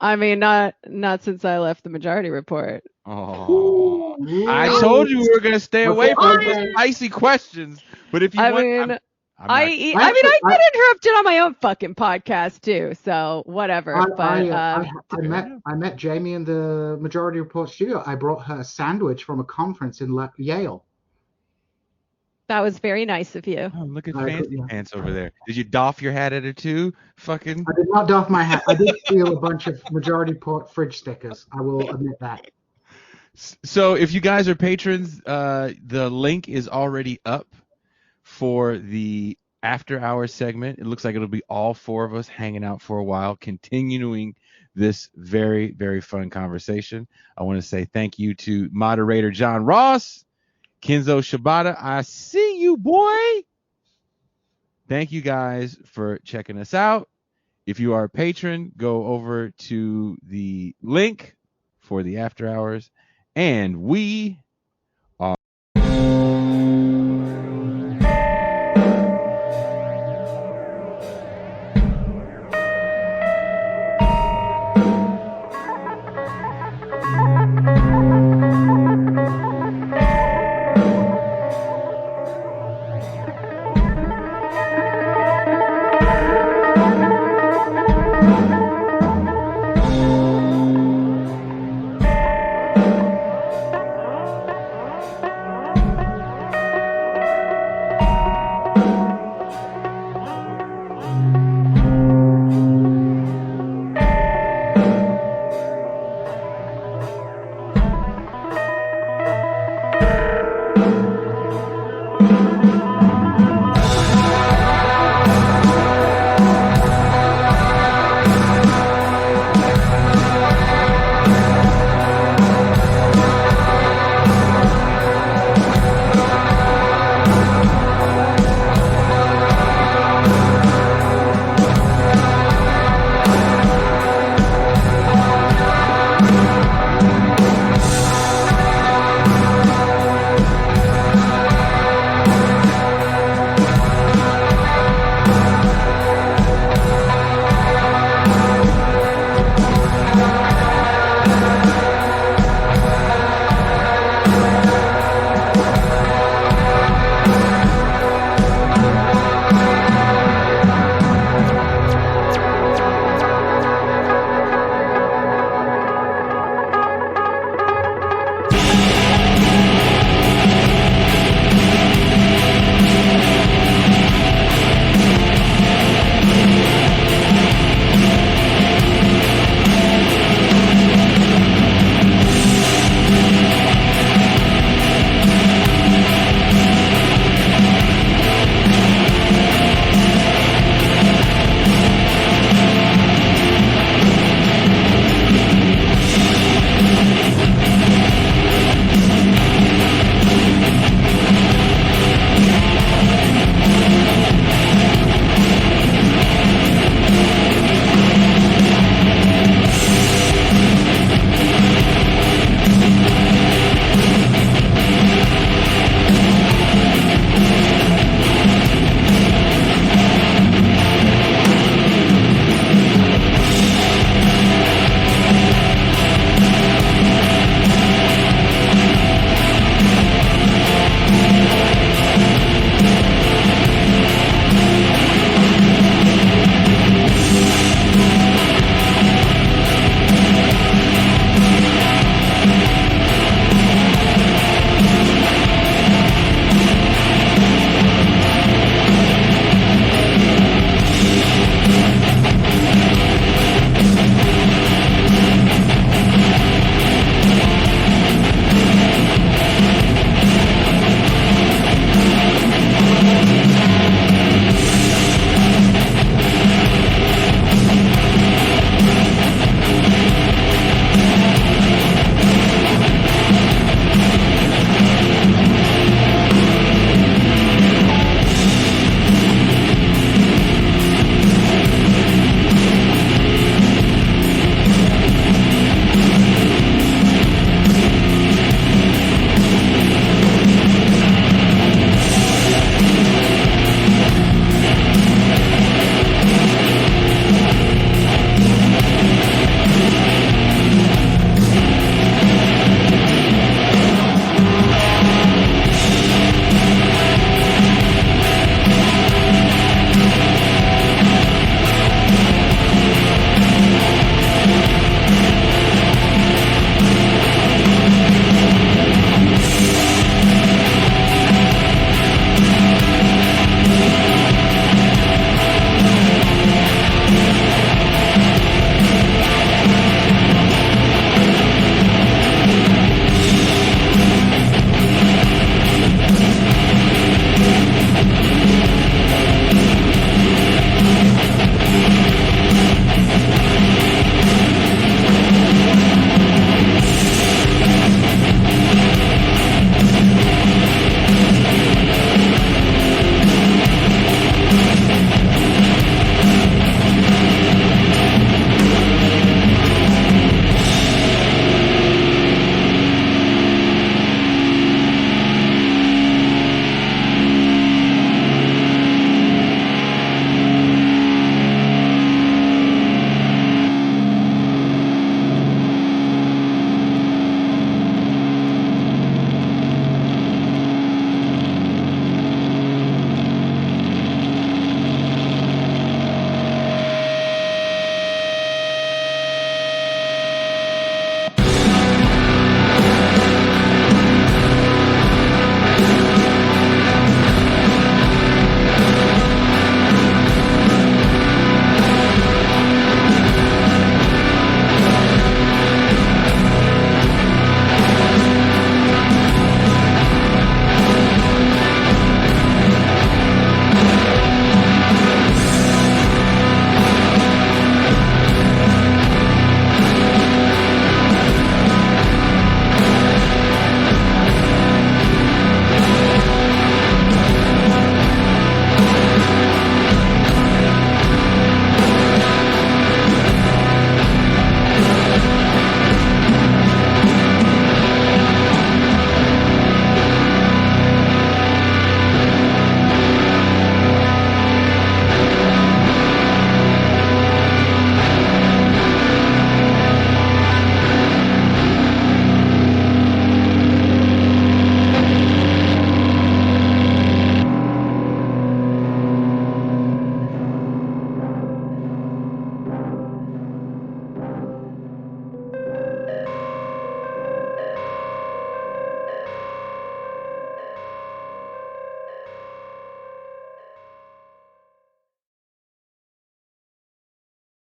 I mean, not since I left the Majority Report. Oh, I told you we were going to stay away from the spicy questions. But if you I want, mean, I I get interrupted on my own fucking podcast too. So whatever. I met Jamie in the Majority Report studio. I brought her a sandwich from a conference in Yale. That was very nice of you. Oh, look at fancy pants over there. Did you doff your hat at her too? Fucking. I did not doff my hat. I did steal a bunch of Majority Report fridge stickers. I will admit that. So if you guys are patrons, the link is already up for the after hours segment. It looks like it'll be all four of us hanging out for a while, continuing this very, very fun conversation. I want to say thank you to moderator John Ross, Kenzo Shibata. I see you, boy. Thank you guys for checking us out. If you are a patron, go over to the link for the after hours, and we